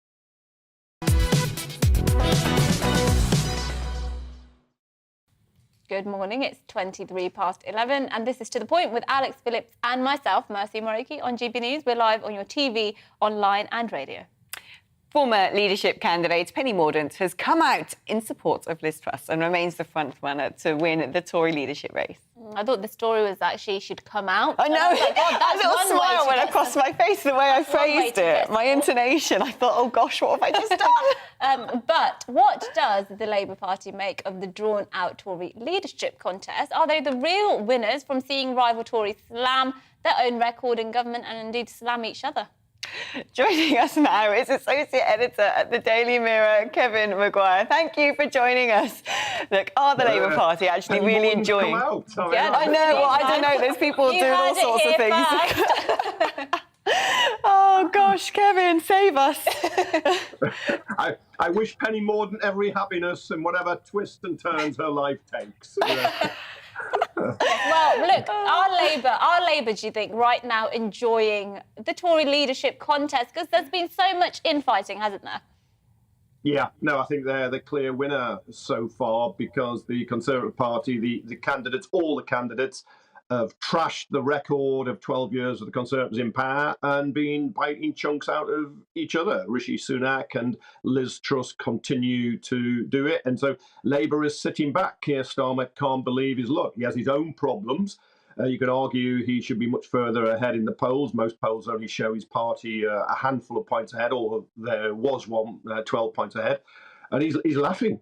Good morning, it's 23 past 11 and this is To The Point with Alex Phillips and myself, Mercy Moroki, on GB News. We're live on your TV, online and radio. Former leadership candidate Penny Mordaunt has come out in support of Liz Truss and remains the front runner to win the Tory leadership race. I thought the story was actually she'd come out. I know. I was like, God, a little smile went across my face the way I phrased it. My intonation. I thought, oh gosh, what have I just done? But what does the Labour Party make of the drawn-out Tory leadership contest? Are they the real winners from seeing rival Tories slam their own record in government and indeed slam each other? Joining us now is Associate Editor at the Daily Mirror, Kevin Maguire. Thank you for joining us. Look, are the Labour Party actually really enjoying... Yeah, I know. Well, I don't know. There's people doing all sorts of things. Oh, gosh, Kevin, save us. I wish Penny Mordaunt every happiness in whatever twists and turns her life takes. Well, look, are Labour, do you think, right now enjoying the Tory leadership contest? Because there's been so much infighting, hasn't there? Yeah, no, I think they're the clear winner so far because the Conservative Party, the candidates, all the candidates, have trashed the record of 12 years of the Conservatives in power and been biting chunks out of each other. Rishi Sunak and Liz Truss continue to do it. And so Labour is sitting back. Keir Starmer can't believe his luck. He has his own problems. You could argue he should be much further ahead in the polls. Most polls only show his party a handful of points ahead, or there was one 12 points ahead. And he's laughing.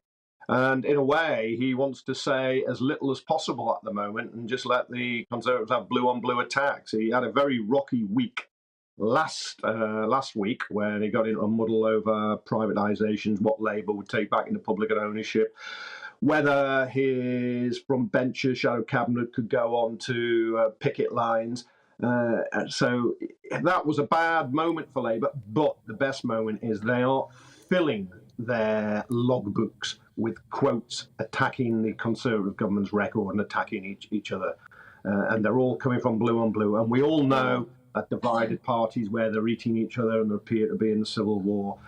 And in a way, he wants to say as little as possible at the moment and just let the Conservatives have blue-on-blue attacks. He had a very rocky week last week when he got into a muddle over privatisations, what Labour would take back into public ownership, whether his front-bencher shadow cabinet could go on to picket lines. So that was a bad moment for Labour, but the best moment is they are filling their logbooks with quotes attacking the Conservative government's record and attacking each other. And they're all coming from blue on blue. And we all know that divided parties where they're eating each other and appear to be in the civil war,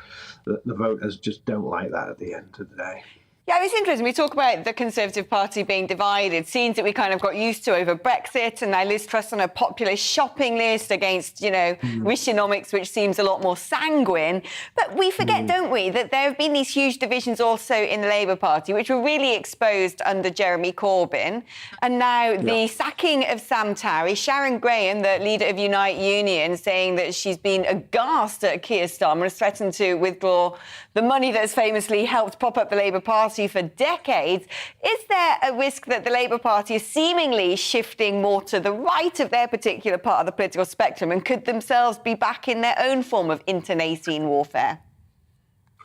the voters just don't like that at the end of the day. Yeah, it's interesting. We talk about the Conservative Party being divided, scenes that we kind of got used to over Brexit, and now Liz Truss on a populist shopping list against, Rishinomics, which seems a lot more sanguine. But we forget, don't we, that there have been these huge divisions also in the Labour Party, which were really exposed under Jeremy Corbyn. And now the sacking of Sam Tarry, Sharon Graham, the leader of Unite Union, saying that she's been aghast at Keir Starmer, has threatened to withdraw the money that has famously helped prop up the Labour Party for decades. Is there a risk that the Labour Party is seemingly shifting more to the right of their particular part of the political spectrum and could themselves be back in their own form of internecine warfare?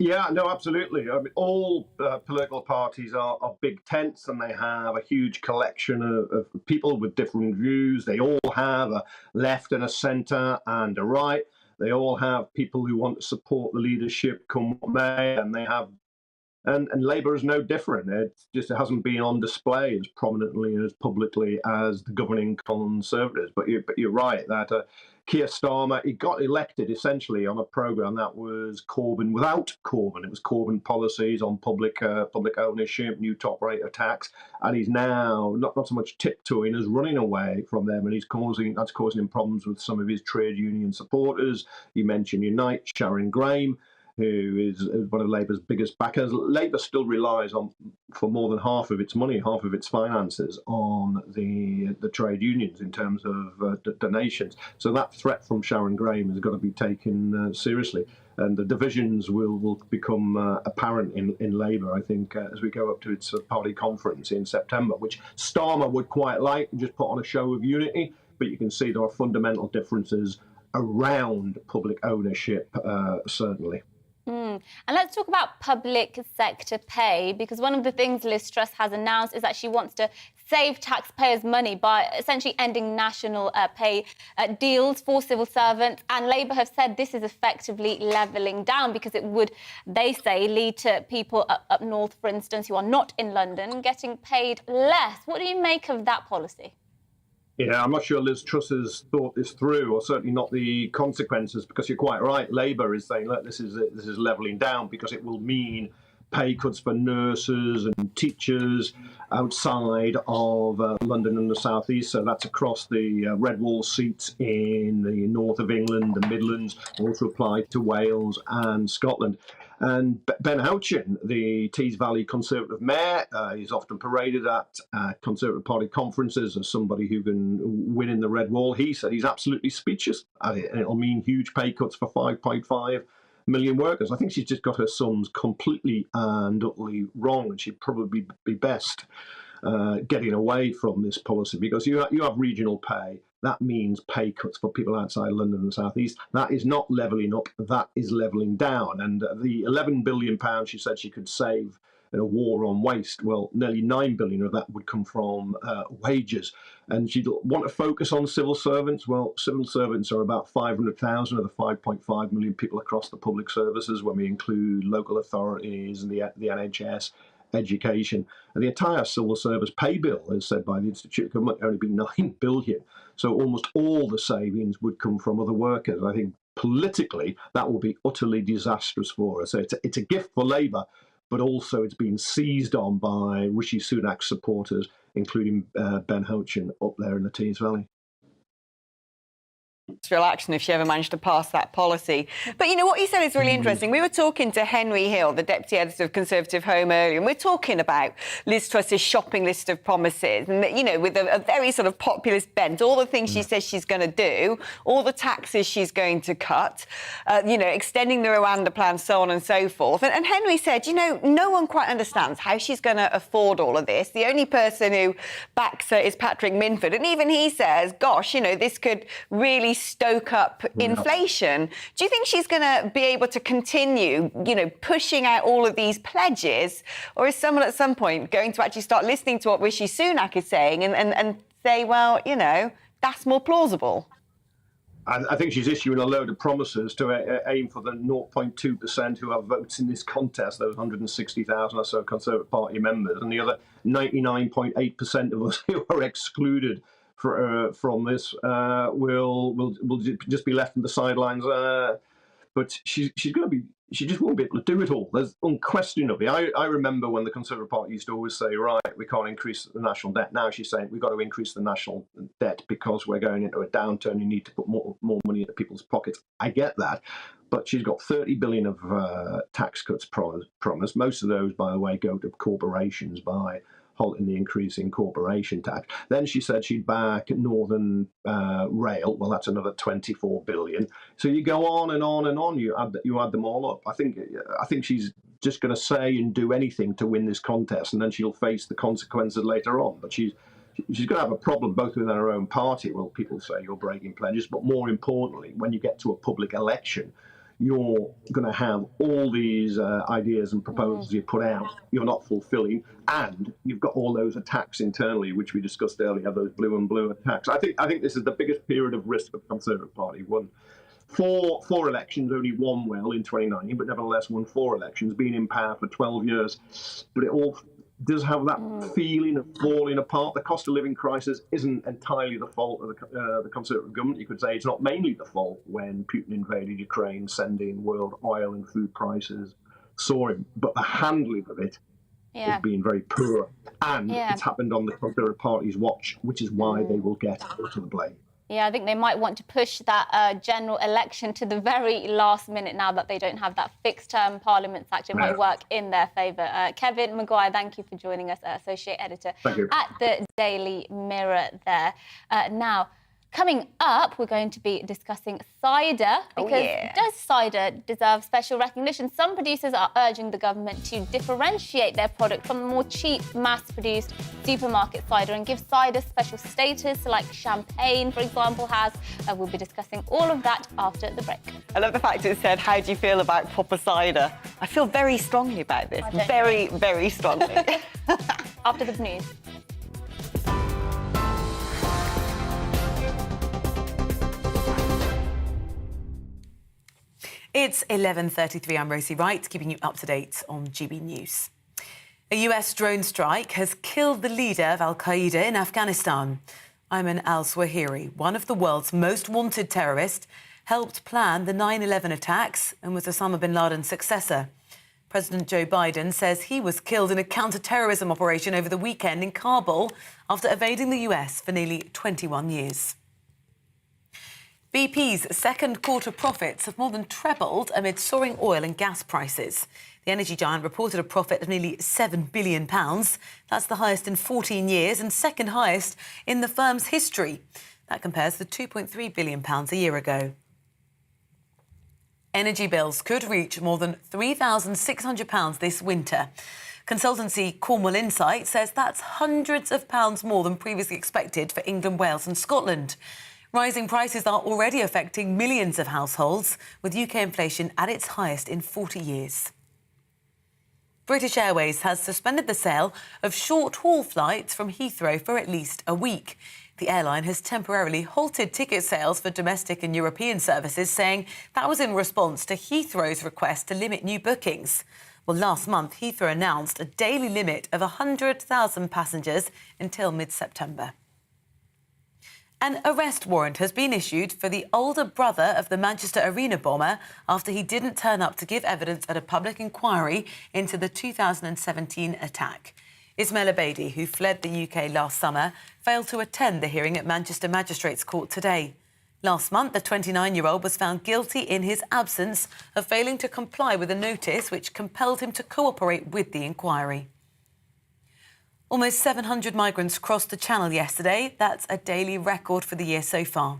Yeah, no, absolutely. I mean, all political parties are big tents, and they have a huge collection of people with different views. They all have a left and a centre and a right. They all have people who want to support the leadership come what may, and they have. And Labour is no different. It hasn't been on display as prominently and as publicly as the governing Conservatives. But you're right that Keir Starmer, he got elected essentially on a programme that was Corbyn without Corbyn. It was Corbyn policies on public ownership, new top rate of tax, and he's now not so much tiptoeing as running away from them, and that's causing him problems with some of his trade union supporters. You mentioned Unite, Sharon Graham, who is one of Labour's biggest backers. Labour still relies on, for more than half of its money, half of its finances, on the trade unions in terms of donations. So that threat from Sharon Graham has got to be taken seriously. And the divisions will become apparent in Labour, I think, as we go up to its party conference in September, which Starmer would quite like and just put on a show of unity. But you can see there are fundamental differences around public ownership, certainly. And let's talk about public sector pay, because one of the things Liz Truss has announced is that she wants to save taxpayers' money by essentially ending national pay deals for civil servants. And Labour have said this is effectively levelling down because it would, they say, lead to people up north, for instance, who are not in London getting paid less. What do you make of that policy? Yeah, I'm not sure Liz Truss has thought this through, or certainly not the consequences, because you're quite right. Labour is saying, look, this is levelling down because it will mean pay cuts for nurses and teachers outside of London and the South East. So that's across the red wall seats in the north of England, the Midlands, also apply to Wales and Scotland. And Ben Houchen, the Tees Valley Conservative mayor, is often paraded at Conservative Party conferences as somebody who can win in the red wall. He said he's absolutely speechless at it, and it'll mean huge pay cuts for 5.5 million workers. I think she's just got her sums completely and utterly wrong, and she'd probably be best getting away from this policy, because you have regional pay. That means pay cuts for people outside London and the South East. That is not levelling up, that is levelling down. And the £11 billion she said she could save in a war on waste, well, nearly £9 billion of that would come from wages. And she'd want to focus on civil servants. Well, civil servants are about 500,000 of the 5.5 million people across the public services, when we include local authorities and the NHS, education. And the entire civil service pay bill, as said by the Institute of Government, only be £9 billion. So almost all the savings would come from other workers. I think politically that will be utterly disastrous for us. So it's a gift for Labour, but also it's been seized on by Rishi Sunak's supporters, including Ben Houchen up there in the Tees Valley. Real action if she ever managed to pass that policy. But you know what you said is really interesting. We were talking to Henry Hill, the deputy editor of Conservative Home, earlier, and we're talking about Liz Truss's shopping list of promises, and you know, with a very sort of populist bent, all the things she says she's going to do, all the taxes she's going to cut, you know, extending the Rwanda plan, so on and so forth. And Henry said, you know, no one quite understands how she's going to afford all of this. The only person who backs her is Patrick Minford, and even he says, gosh, you know, this could really stoke up inflation. Do you think she's going to be able to continue, you know, pushing out all of these pledges, or is someone at some point going to actually start listening to what Rishi Sunak is saying and say, well, you know, that's more plausible? I think she's issuing a load of promises to aim for the 0.2% who have votes in this contest, those 160,000 or so Conservative Party members, and the other 99.8% of us who are excluded from this will just be left on the sidelines. But she's going to be she just won't be able to do it all. There's unquestionably. I remember when the Conservative Party used to always say, right, we can't increase the national debt. Now she's saying we've got to increase the national debt because we're going into a downturn. You need to put more money into people's pockets. I get that. But she's got 30 billion of tax cuts promised. Most of those, by the way, go to corporations by halting the increase in corporation tax. Then she said she'd back Northern Rail. Well, that's another 24 billion. So you go on and on and on. You add them all up. I think she's just going to say and do anything to win this contest, and then she'll face the consequences later on. But she's going to have a problem both within her own party. Well, people say you're breaking pledges, but more importantly, when you get to a public election, you're going to have all these ideas and proposals you put out you're not fulfilling, and you've got all those attacks internally, which we discussed earlier, those blue and blue attacks. I think this is the biggest period of risk for the Conservative Party. Won four elections, only won well in 2019, but nevertheless won 4 elections, been in power for 12 years. But it all does have that feeling of falling apart. The cost of living crisis isn't entirely the fault of the Conservative government. You could say it's not mainly the fault when Putin invaded Ukraine, sending world oil and food prices soaring, but the handling of it has been very poor. And it's happened on the Conservative Party's watch, which is why they will get most of the blame. Yeah, I think they might want to push that general election to the very last minute now that they don't have that fixed-term Parliament Act. It might work in their favour. Kevin Maguire, thank you for joining us, Associate Editor at the Daily Mirror there. Now, coming up, we're going to be discussing cider, because does cider deserve special recognition? Some producers are urging the government to differentiate their product from the more cheap, mass-produced supermarket cider and give cider special status, like champagne, for example, has. We'll be discussing all of that after the break. I love the fact it said, how do you feel about proper cider? I feel very strongly about this. Very, very strongly. After the news. It's 11:33. I'm Rosie Wright, keeping you up to date on GB News. A US drone strike has killed the leader of Al-Qaeda in Afghanistan. Ayman al-Zawahiri, one of the world's most wanted terrorists, helped plan the 9/11 attacks and was Osama bin Laden's successor. President Joe Biden says he was killed in a counter-terrorism operation over the weekend in Kabul after evading the US for nearly 21 years. BP's second quarter profits have more than trebled amid soaring oil and gas prices. The energy giant reported a profit of nearly £7 billion. That's the highest in 14 years and second highest in the firm's history. That compares to £2.3 billion a year ago. Energy bills could reach more than £3,600 this winter. Consultancy Cornwall Insight says that's hundreds of pounds more than previously expected for England, Wales and Scotland. Rising prices are already affecting millions of households, with UK inflation at its highest in 40 years. British Airways has suspended the sale of short-haul flights from Heathrow for at least a week. The airline has temporarily halted ticket sales for domestic and European services, saying that was in response to Heathrow's request to limit new bookings. Well, last month, Heathrow announced a daily limit of 100,000 passengers until mid-September. An arrest warrant has been issued for the older brother of the Manchester Arena bomber after he didn't turn up to give evidence at a public inquiry into the 2017 attack. Ismail Abedi, who fled the UK last summer, failed to attend the hearing at Manchester Magistrates Court today. Last month, the 29-year-old was found guilty in his absence of failing to comply with a notice which compelled him to cooperate with the inquiry. Almost 700 migrants crossed the Channel yesterday. That's a daily record for the year so far.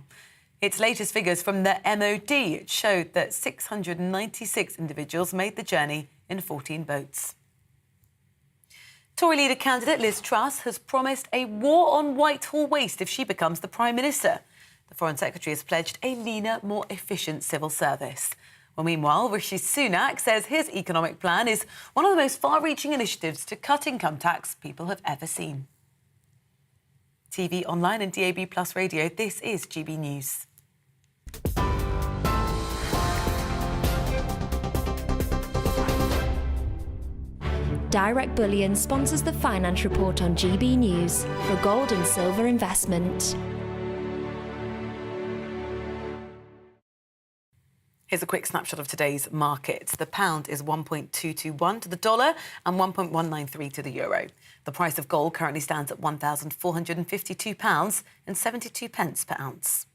Its latest figures from the MOD showed that 696 individuals made the journey in 14 boats. Tory leader candidate Liz Truss has promised a war on Whitehall waste if she becomes the Prime Minister. The Foreign Secretary has pledged a leaner, more efficient civil service. Well, meanwhile, Rishi Sunak says his economic plan is one of the most far-reaching initiatives to cut income tax people have ever seen. TV, online and DAB+ radio, this is GB News. Direct Bullion sponsors the Finance Report on GB News for gold and silver investment. Here's a quick snapshot of today's markets. The pound is 1.221 to the dollar and 1.193 to the euro. The price of gold currently stands at £1,452.72 per ounce.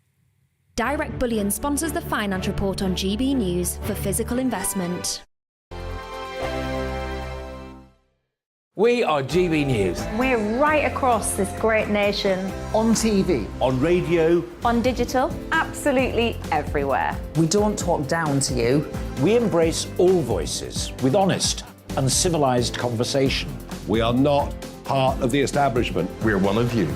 Direct Bullion sponsors the finance report on GB News for physical investment. We are GB News. We're right across this great nation. On TV. On radio. On digital. Absolutely everywhere. We don't talk down to you. We embrace all voices with honest and civilised conversation. We are not part of the establishment. We're one of you.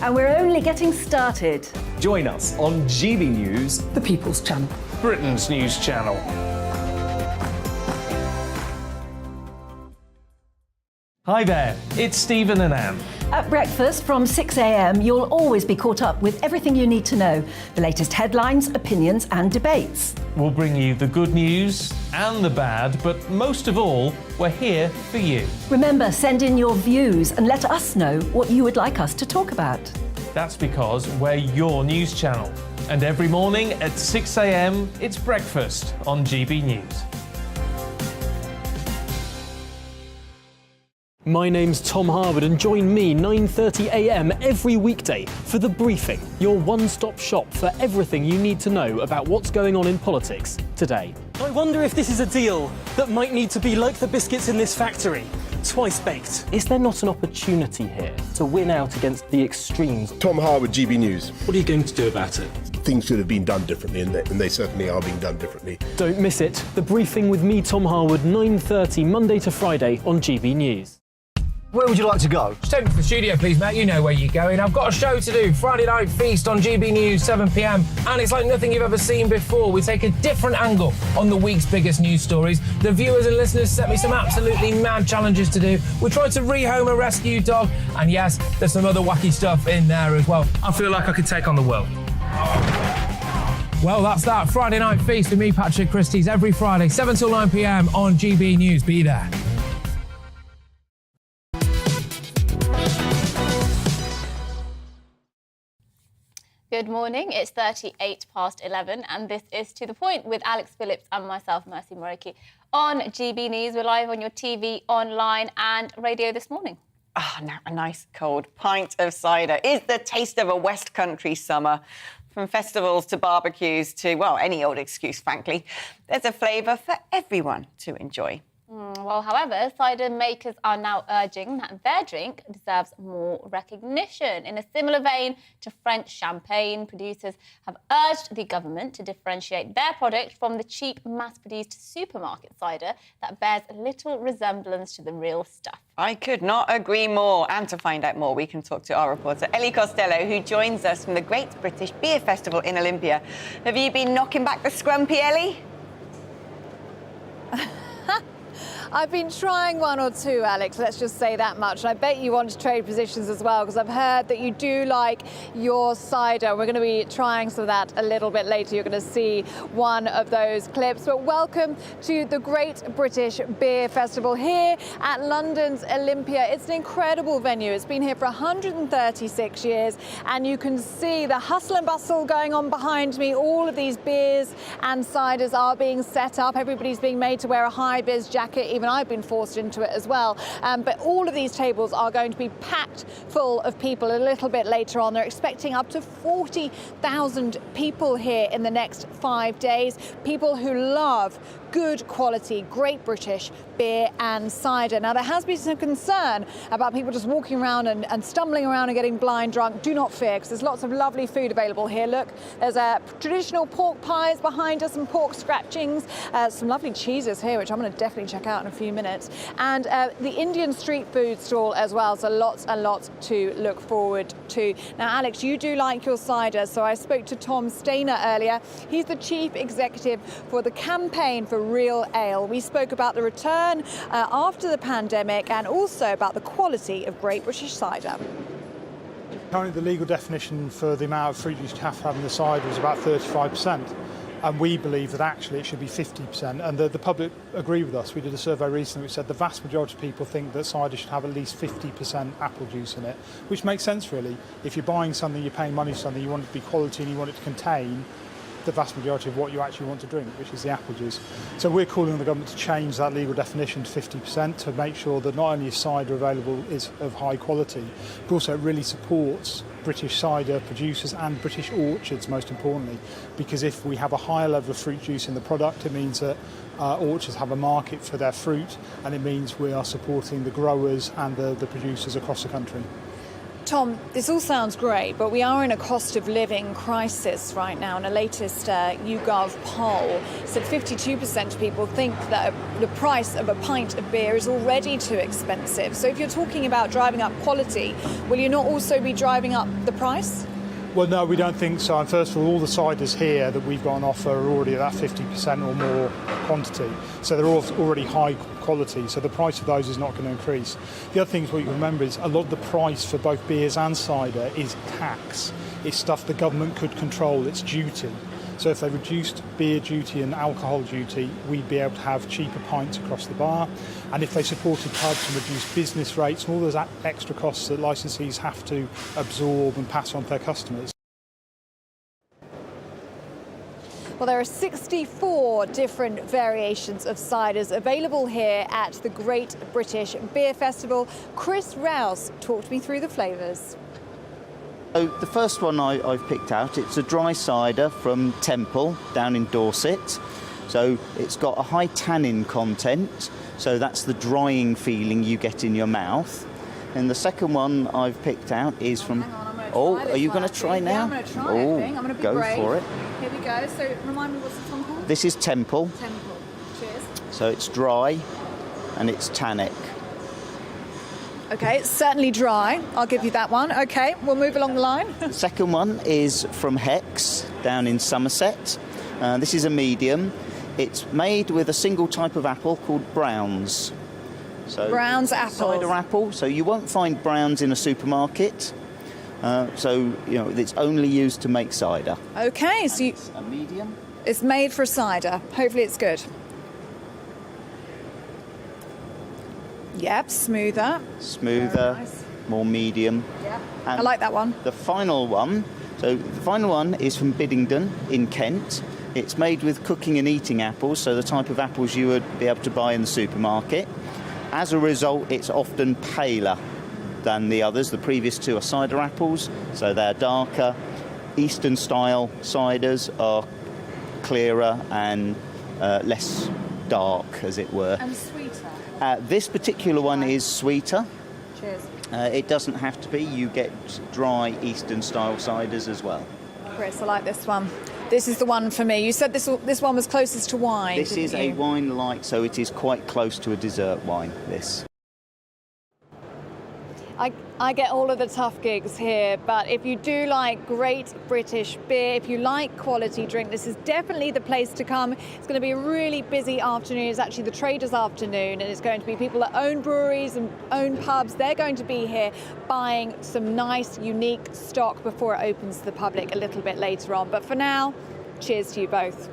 And we're only getting started. Join us on GB News, The People's Channel. Britain's news channel. Hi there, it's Stephen and Anne. At breakfast from 6 a.m, you'll always be caught up with everything you need to know, the latest headlines, opinions and debates. We'll bring you the good news and the bad, but most of all, we're here for you. Remember, send in your views and let us know what you would like us to talk about. That's because we're your news channel. And every morning at 6 a.m, it's breakfast on GB News. My name's Tom Harwood and join me 9:30 a.m. every weekday for The Briefing, your one-stop shop for everything you need to know about what's going on in politics today. I wonder if this is a deal that might need to be like the biscuits in this factory, twice baked. Is there not an opportunity here to win out against the extremes? Tom Harwood, GB News. What are you going to do about it? Things should have been done differently, and they certainly are being done differently. Don't miss it. The Briefing with me, Tom Harwood, 9:30 Monday to Friday on GB News. Where would you like to go? Just take me to the studio, please, mate. You know where you're going. I've got a show to do. Friday Night Feast on GB News, 7 p.m. And it's like nothing you've ever seen before. We take a different angle on the week's biggest news stories. The viewers and listeners set me some absolutely mad challenges to do. We tried to rehome a rescue dog. And yes, there's some other wacky stuff in there as well. I feel like I could take on the world. Well, that's that. Friday Night Feast with me, Patrick Christie's, every Friday, 7 till 9 p.m. on GB News. Be there. Good morning, it's 38 past 11 and this is To The Point with Alex Phillips and myself, Mercy Moroki. On GB News, we're live on your TV, online and radio this morning. Now a nice cold pint of cider is the taste of a West Country summer. From festivals to barbecues to, well, any old excuse, frankly. There's a flavour for everyone to enjoy. Well, however, cider makers are now urging that their drink deserves more recognition. In a similar vein to French champagne, producers have urged the government to differentiate their product from the cheap, mass-produced supermarket cider that bears little resemblance to the real stuff. I could not agree more. And to find out more, we can talk to our reporter, Ellie Costello, who joins us from the Great British Beer Festival in Olympia. Have you been knocking back the scrumpy, Ellie? I've been trying one or two, Alex, let's just say that much. And I bet you want to trade positions as well, because I've heard that you do like your cider. We're going to be trying some of that a little bit later. You're going to see one of those clips. But welcome to the Great British Beer Festival here at London's Olympia. It's an incredible venue. It's been here for 136 years, and you can see the hustle and bustle going on behind me. All of these beers and ciders are being set up. Everybody's being made to wear a high-vis jacket. Even I've been forced into it as well. But all of these tables are going to be packed full of people a little bit later on. They're expecting up to 40,000 people here in the next 5 days. People who love good quality, great British beer and cider. Now, there has been some concern about people just walking around and stumbling around and getting blind drunk. Do not fear, because there's lots of lovely food available here. Look, there's traditional pork pies behind us, some pork scratchings, some lovely cheeses here, which I'm going to definitely check out in a few minutes, and the Indian street food stall as well. So lots and lots to look forward to. Now, Alex, you do like your cider, so I spoke to Tom Stainer earlier. He's the chief executive for the campaign for Real Ale. We spoke about the return after the pandemic and also about the quality of great British cider. Currently, the legal definition for the amount of fruit you have to have in the cider is about 35%. And we believe that actually it should be 50%. And the public agree with us. We did a survey recently which said the vast majority of people think that cider should have at least 50% apple juice in it, which makes sense, really. If you're buying something, you're paying money for something, you want it to be quality and you want it to contain the vast majority of what you actually want to drink, which is the apple juice. So we're calling on the government to change that legal definition to 50% to make sure that not only is cider available is of high quality, but also it really supports British cider producers and British orchards, most importantly, because if we have a higher level of fruit juice in the product, it means that orchards have a market for their fruit, and it means we are supporting the growers and the producers across the country. Tom, this all sounds great, but we are in a cost of living crisis right now. In a latest YouGov poll, said 52% of people think that the price of a pint of beer is already too expensive. So if you're talking about driving up quality, will you not also be driving up the price? Well, no, we don't think so. And first of all the ciders here that we've got on offer are already at that 50% or more quantity. So they're already high quality, so the price of those is not going to increase. The other thing is what you remember is a lot of the price for both beers and cider is tax. It's stuff the government could control, it's duty. So if they reduced beer duty and alcohol duty, we'd be able to have cheaper pints across the bar. And if they supported pubs and reduced business rates and all those extra costs that licensees have to absorb and pass on to their customers. Well, there are 64 different variations of ciders available here at the Great British Beer Festival. Chris Rouse talked me through the flavours. So the first one I've picked out, it's a dry cider from Temple down in Dorset. So it's got a high tannin content, so that's the drying feeling you get in your mouth. And the second one I've picked out is from... are you going to try now? Yeah, I'm going to try it, I think. I'm going to be go brave. for it. Here we go. So remind me, what's the one called? This is Temple. Temple. Cheers. So it's dry and it's tannic. OK, it's certainly dry. I'll give you that one. OK, we'll move along the line. The second one is from Hex down in Somerset. This is a medium. It's made with a single type of apple called Browns. So Browns apples. Cider apple. So you won't find Browns in a supermarket. So, it's only used to make cider. OK, so it's a medium. It's made for cider. Hopefully it's good. Yep, smoother. Smoother, nice. More medium. Yep, And I like that one. The final one, is from Biddington in Kent. It's made with cooking and eating apples, so the type of apples you would be able to buy in the supermarket. As a result, it's often paler than the others. The previous two are cider apples, so they're darker. Eastern-style ciders are clearer and less dark, as it were. And sweeter. This particular one is sweeter. Cheers. It doesn't have to be. You get dry Eastern-style ciders as well. Chris, I like this one. This is the one for me. You said this one was closest to wine. This is a wine-like, so it is quite close to a dessert wine, this. I get all of the tough gigs here, but if you do like great British beer, if you like quality drink, this is definitely the place to come. It's going to be a really busy afternoon. It's actually the traders' afternoon, and it's going to be people that own breweries and own pubs. They're going to be here buying some nice, unique stock before it opens to the public a little bit later on. But for now, cheers to you both.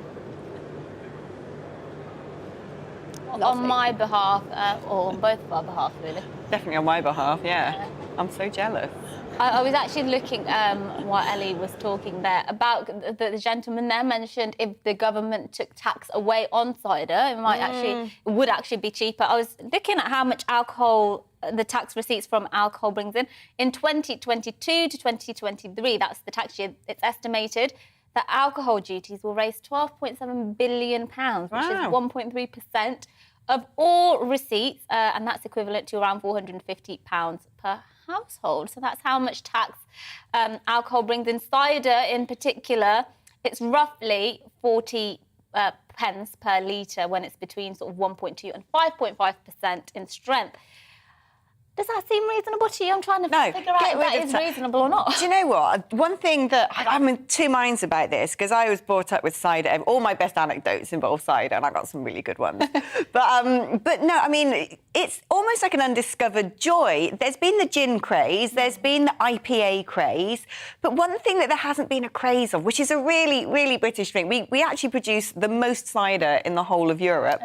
On my behalf, or on both of our behalf, really. Definitely on my behalf, yeah. I'm so jealous. I was actually looking while Ellie was talking there about the gentleman there mentioned if the government took tax away on cider, it would actually be cheaper. I was looking at how much alcohol the tax receipts from alcohol brings in. In 2022 to 2023, that's the tax year, it's estimated that alcohol duties will raise £12.7 billion, which is 1.3% of all receipts, and that's equivalent to around £450 per household. So that's how much tax alcohol brings in. Cider, in particular, it's roughly 40 pence per litre when it's between sort of 1.2 and 5.5% in strength. Does that seem reasonable to you? I'm trying to figure out if that is reasonable or not. Do you know what? One thing that I'm in two minds about this, because I was brought up with cider. All my best anecdotes involve cider, and I got some really good ones. but no, I mean, it's almost like an undiscovered joy. There's been the gin craze, there's been the IPA craze, but one thing that there hasn't been a craze of, which is a really, really British thing, we actually produce the most cider in the whole of Europe,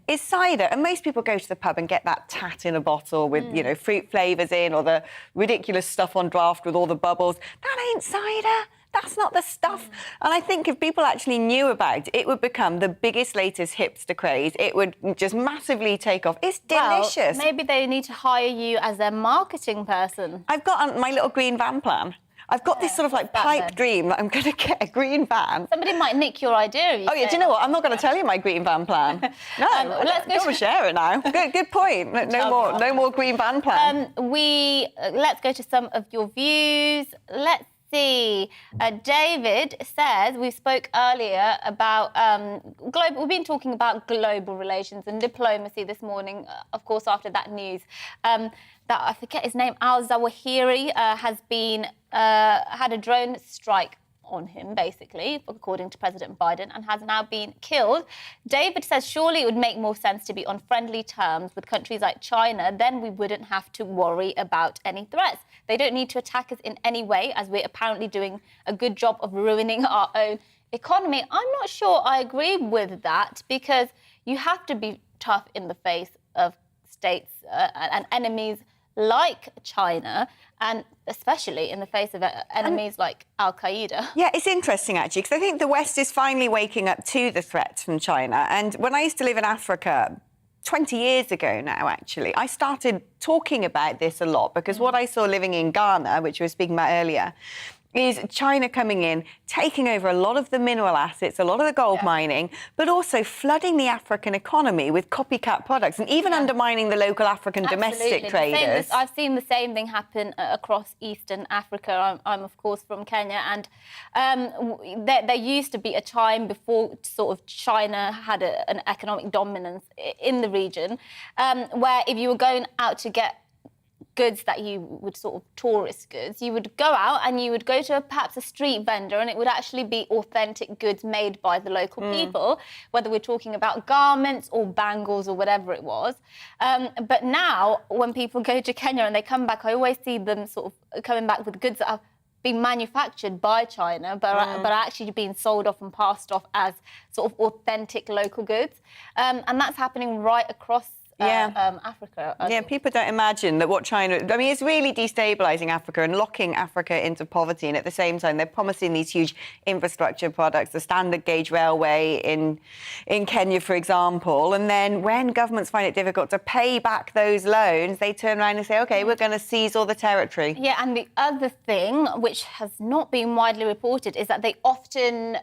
is cider. And most people go to the pub and get that tat in a bottle with, fruit flavours in, or the ridiculous stuff on draft with all the bubbles. That ain't cider. That's not the stuff. And I think if people actually knew about it, it would become the biggest, latest hipster craze. It would just massively take off. It's delicious. Well, maybe they need to hire you as their marketing person. I've got my little green van plan. I've got this sort of like pipe dream that I'm going to get a green van. Somebody might nick your idea. Oh yeah, do you know what? I'm not going to tell you my green van plan. No, let's go share it now. Good point. No more green van plan. Let's go to some of your views. Let's see. David says, we spoke earlier about we've been talking about global relations and diplomacy this morning, of course, after that news. That I forget his name, Al-Zawahiri, has been had a drone strike on him, basically, according to President Biden, and has now been killed. David says, surely it would make more sense to be on friendly terms with countries like China, then we wouldn't have to worry about any threats. They don't need to attack us in any way, as we're apparently doing a good job of ruining our own economy. I'm not sure I agree with that, because you have to be tough in the face of states and enemies like China, and especially in the face of enemies like Al-Qaeda. Yeah, it's interesting, actually, because I think the West is finally waking up to the threats from China. And when I used to live in Africa 20 years ago now, actually, I started talking about this a lot, because what I saw living in Ghana, which we were speaking about earlier, is China coming in, taking over a lot of the mineral assets, a lot of the gold mining, but also flooding the African economy with copycat products and even undermining the local African domestic traders. I've seen the same thing happen across Eastern Africa. I'm of course, from Kenya, and there used to be a time before sort of China had an economic dominance in the region, where if you were going out to get goods that you would sort of tourist goods, you would go out and you would go to perhaps a street vendor, and it would actually be authentic goods made by the local people, whether we're talking about garments or bangles or whatever it was. But now, when people go to Kenya and they come back, I always see them sort of coming back with goods that have been manufactured by China, but are actually being sold off and passed off as sort of authentic local goods. And that's happening right across Africa. Yeah, people don't imagine that what China... I mean, it's really destabilising Africa and locking Africa into poverty, and at the same time, they're promising these huge infrastructure products, the standard gauge railway in Kenya, for example, and then when governments find it difficult to pay back those loans, they turn around and say, OK, we're going to seize all the territory. Yeah, and the other thing, which has not been widely reported, is that they often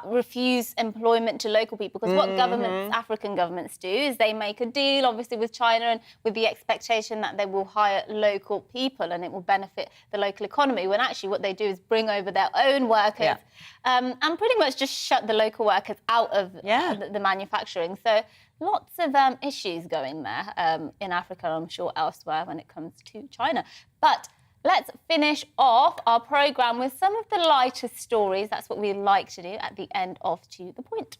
refuse employment to local people, because what African governments do is they make a deal, obviously, with China, and with the expectation that they will hire local people and it will benefit the local economy, when actually what they do is bring over their own workers and pretty much just shut the local workers out of the manufacturing. So lots of issues going there in Africa, I'm sure elsewhere, when it comes to China. But let's finish off our programme with some of the lightest stories. That's what we like to do at the end of To The Point.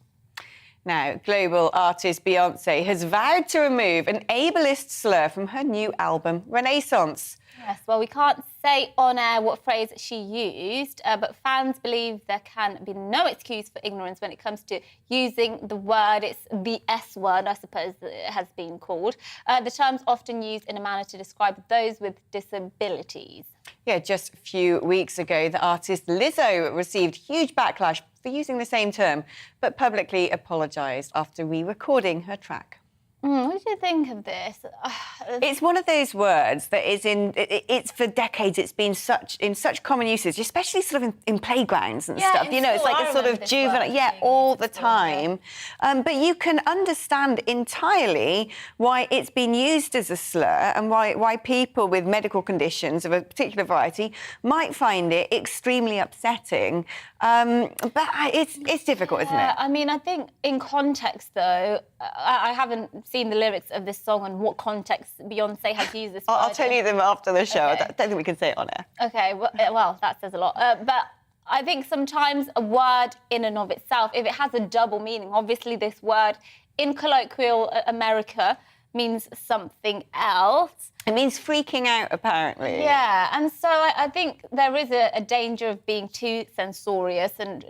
Now, global artist Beyonce has vowed to remove an ableist slur from her new album, Renaissance. Yes, well, we can't say on air what phrase she used, but fans believe there can be no excuse for ignorance when it comes to using the word. It's the S word, I suppose, that it has been called. The term's often used in a manner to describe those with disabilities. Yeah, just a few weeks ago, the artist Lizzo received huge backlash for using the same term, but publicly apologised after re-recording her track. What do you think of this? It's one of those words that is it's for decades, it's been in such common usage, especially sort of in playgrounds and stuff. You know, it's like a sort of juvenile, all the time. But you can understand entirely why it's been used as a slur and why people with medical conditions of a particular variety might find it extremely upsetting. But it's difficult, isn't it? I mean, I think in context, though, I haven't seen the lyrics of this song and what context Beyonce has used this word. I'll tell you them after the show. Okay. I don't think we can say it on air. OK, well, that says a lot. But I think sometimes a word in and of itself, if it has a double meaning, obviously this word in colloquial America means something else. It means freaking out, apparently. Yeah, and so I think there is a danger of being too censorious and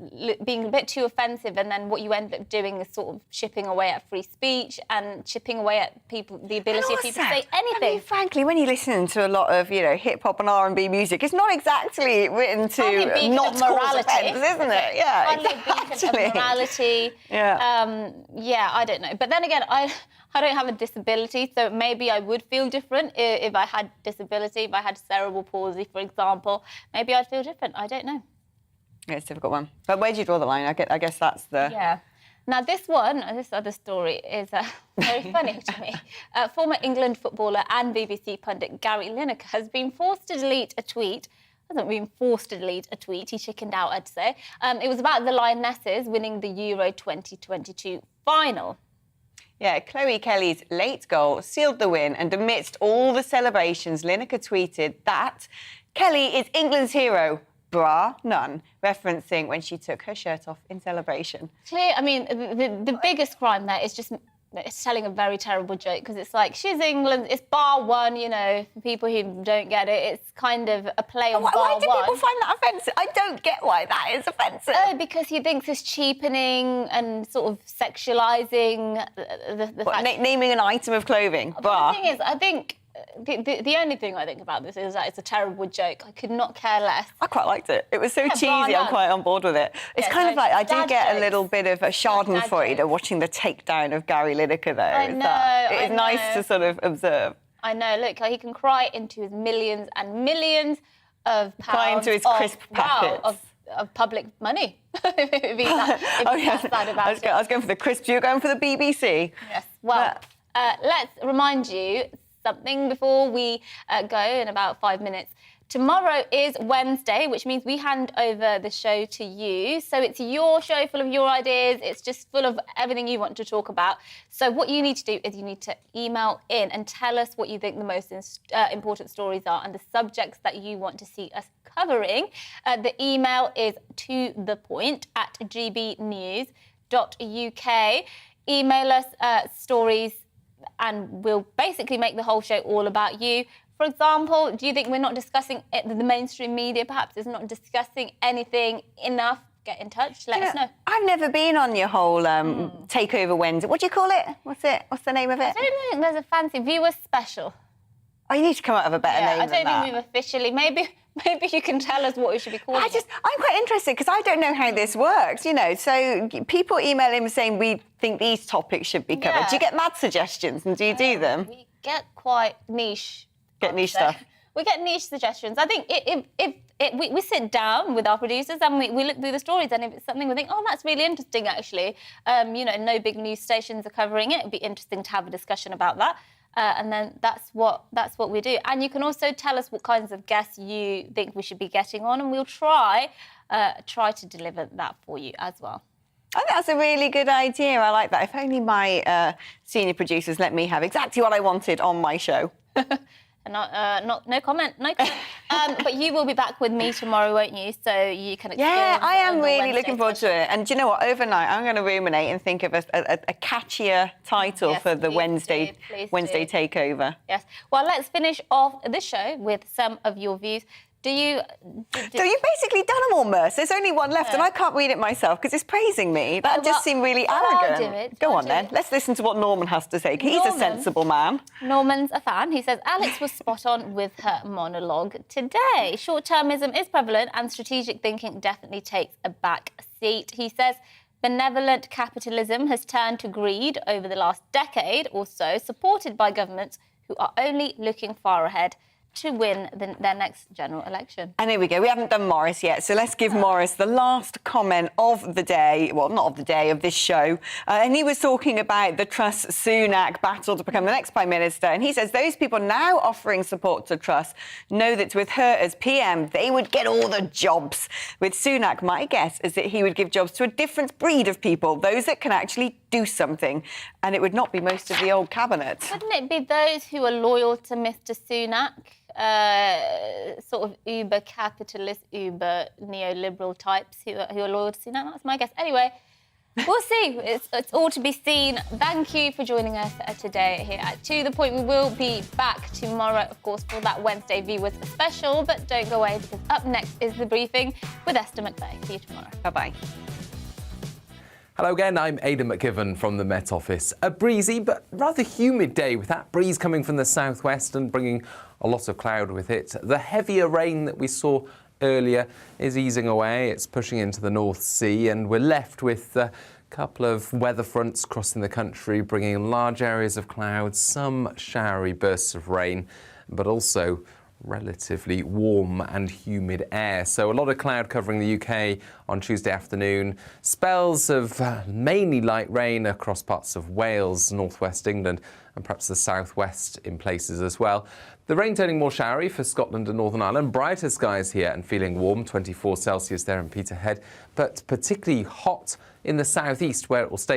being a bit too offensive, and then what you end up doing is sort of chipping away at free speech and chipping away at people, the ability of people to say anything. I mean, frankly, when you listen to a lot of, hip-hop and R&B music, it's not exactly written to not cause offence, isn't it? Yeah, exactly. Of morality. Yeah. I don't know. But then again, I don't have a disability, so maybe I would feel different if I had disability, if I had cerebral palsy, for example. Maybe I'd feel different. I don't know. Yeah, it's a difficult one. But where do you draw the line? I guess that's the... Yeah. Now, this other story is very funny to me. Former England footballer and BBC pundit Gary Lineker has been forced to delete a tweet. Hasn't been forced to delete a tweet. He chickened out, I'd say. It was about the Lionesses winning the Euro 2022 final. Yeah, Chloe Kelly's late goal sealed the win, and amidst all the celebrations, Lineker tweeted that Kelly is England's hero, bra none, referencing when she took her shirt off in celebration. Clear. I mean, the biggest crime there is just it's telling a very terrible joke, because it's like, she's England, it's bar one, for people who don't get it. It's kind of a play on bar one. Why do people find that offensive? I don't get why that is offensive. Oh, because he thinks it's cheapening and sort of sexualising the fact... Naming an item of clothing, bra. The thing is, I think... The only thing I think about this is that it's a terrible joke. I could not care less. I quite liked it. It was so cheesy, I'm quite on board with it. It's kind of like, I do get a little bit of a schadenfreude watching the takedown of Gary Lineker, though. I know. It's nice to sort of observe. I know, look, he can cry into his millions and millions of pounds. Cry into his crisp packets. Of public money. if he's that bad about it. I was going for the crisps, you were going for the BBC. Yes, well, let's remind you something before we go in about 5 minutes. Tomorrow is Wednesday, which means we hand over the show to you. So it's your show, full of your ideas. It's just full of everything you want to talk about. So what you need to do is you need to email in and tell us what you think the most important stories are and the subjects that you want to see us covering. The email is tothepoint@gbnews.uk. Email us stories, and we'll basically make the whole show all about you. For example, do you think we're not discussing it, the mainstream media perhaps is not discussing anything enough? Get in touch, let us know. I've never been on your whole Takeover Wednesday. What do you call it? What's the name of it? I don't think there's a fancy viewer special. Oh, you need to come up with a better name than that. I don't think we've officially... Maybe you can tell us what we should be calling it. I'm quite interested, because I don't know how this works, So people email in saying we think these topics should be covered. Yeah. Do you get mad suggestions, and do you do them? We get quite niche. Niche stuff. We get niche suggestions. I think we sit down with our producers and we look through the stories, and if it's something we think, oh, that's really interesting, actually, no big news stations are covering it, it'd be interesting to have a discussion about that. And then that's what we do. And you can also tell us what kinds of guests you think we should be getting on, and we'll try to deliver that for you as well. I think that's a really good idea. I like that. If only my senior producers let me have exactly what I wanted on my show. No comment. But you will be back with me tomorrow, won't you? So you can experience. Yeah, I am really looking forward to it. And do you know what? Overnight, I'm going to ruminate and think of a catchier title for the Wednesday takeover. Yes. Well, let's finish off the show with some of your views. So you've basically done them all, Merce. There's only one left, and I can't read it myself because it's praising me. That just seemed really arrogant. I'll do it. Go on, then. Let's listen to what Norman has to say. He's a sensible man. Norman's a fan. He says, Alex was spot on with her monologue today. Short-termism is prevalent, and strategic thinking definitely takes a back seat. He says, benevolent capitalism has turned to greed over the last decade or so, supported by governments who are only looking far ahead to win their next general election. And here we go. We haven't done Morris yet, so let's give Morris the last comment of the day. Well, not of the day, of this show. And he was talking about the Truss-Sunak battle to become the next Prime Minister. And he says those people now offering support to Truss know that with her as PM, they would get all the jobs. With Sunak, my guess is that he would give jobs to a different breed of people, those that can actually do something. And it would not be most of the old cabinet. Wouldn't it be those who are loyal to Mr. Sunak? Sort of uber capitalist, uber neoliberal types who are loyal to Sunak. That's my guess. Anyway, We'll see. It's all to be seen. Thank you for joining us today here at To The Point. We will be back tomorrow, of course, for that Wednesday Viewers special. But don't go away, because up next is The Briefing with Esther McVeigh. See you tomorrow. Bye-bye. Hello again, I'm Aidan McKibben from the Met Office. A breezy but rather humid day, with that breeze coming from the southwest and bringing a lot of cloud with it. The heavier rain that we saw earlier is easing away. It's pushing into the North Sea, and we're left with a couple of weather fronts crossing the country, bringing large areas of clouds, some showery bursts of rain, but also relatively warm and humid air. So a lot of cloud covering the UK on Tuesday afternoon. Spells of mainly light rain across parts of Wales, northwest England, and perhaps the southwest in places as well. The rain turning more showery for Scotland and Northern Ireland. Brighter skies here and feeling warm, 24 Celsius there in Peterhead, but particularly hot in the southeast, where it will stay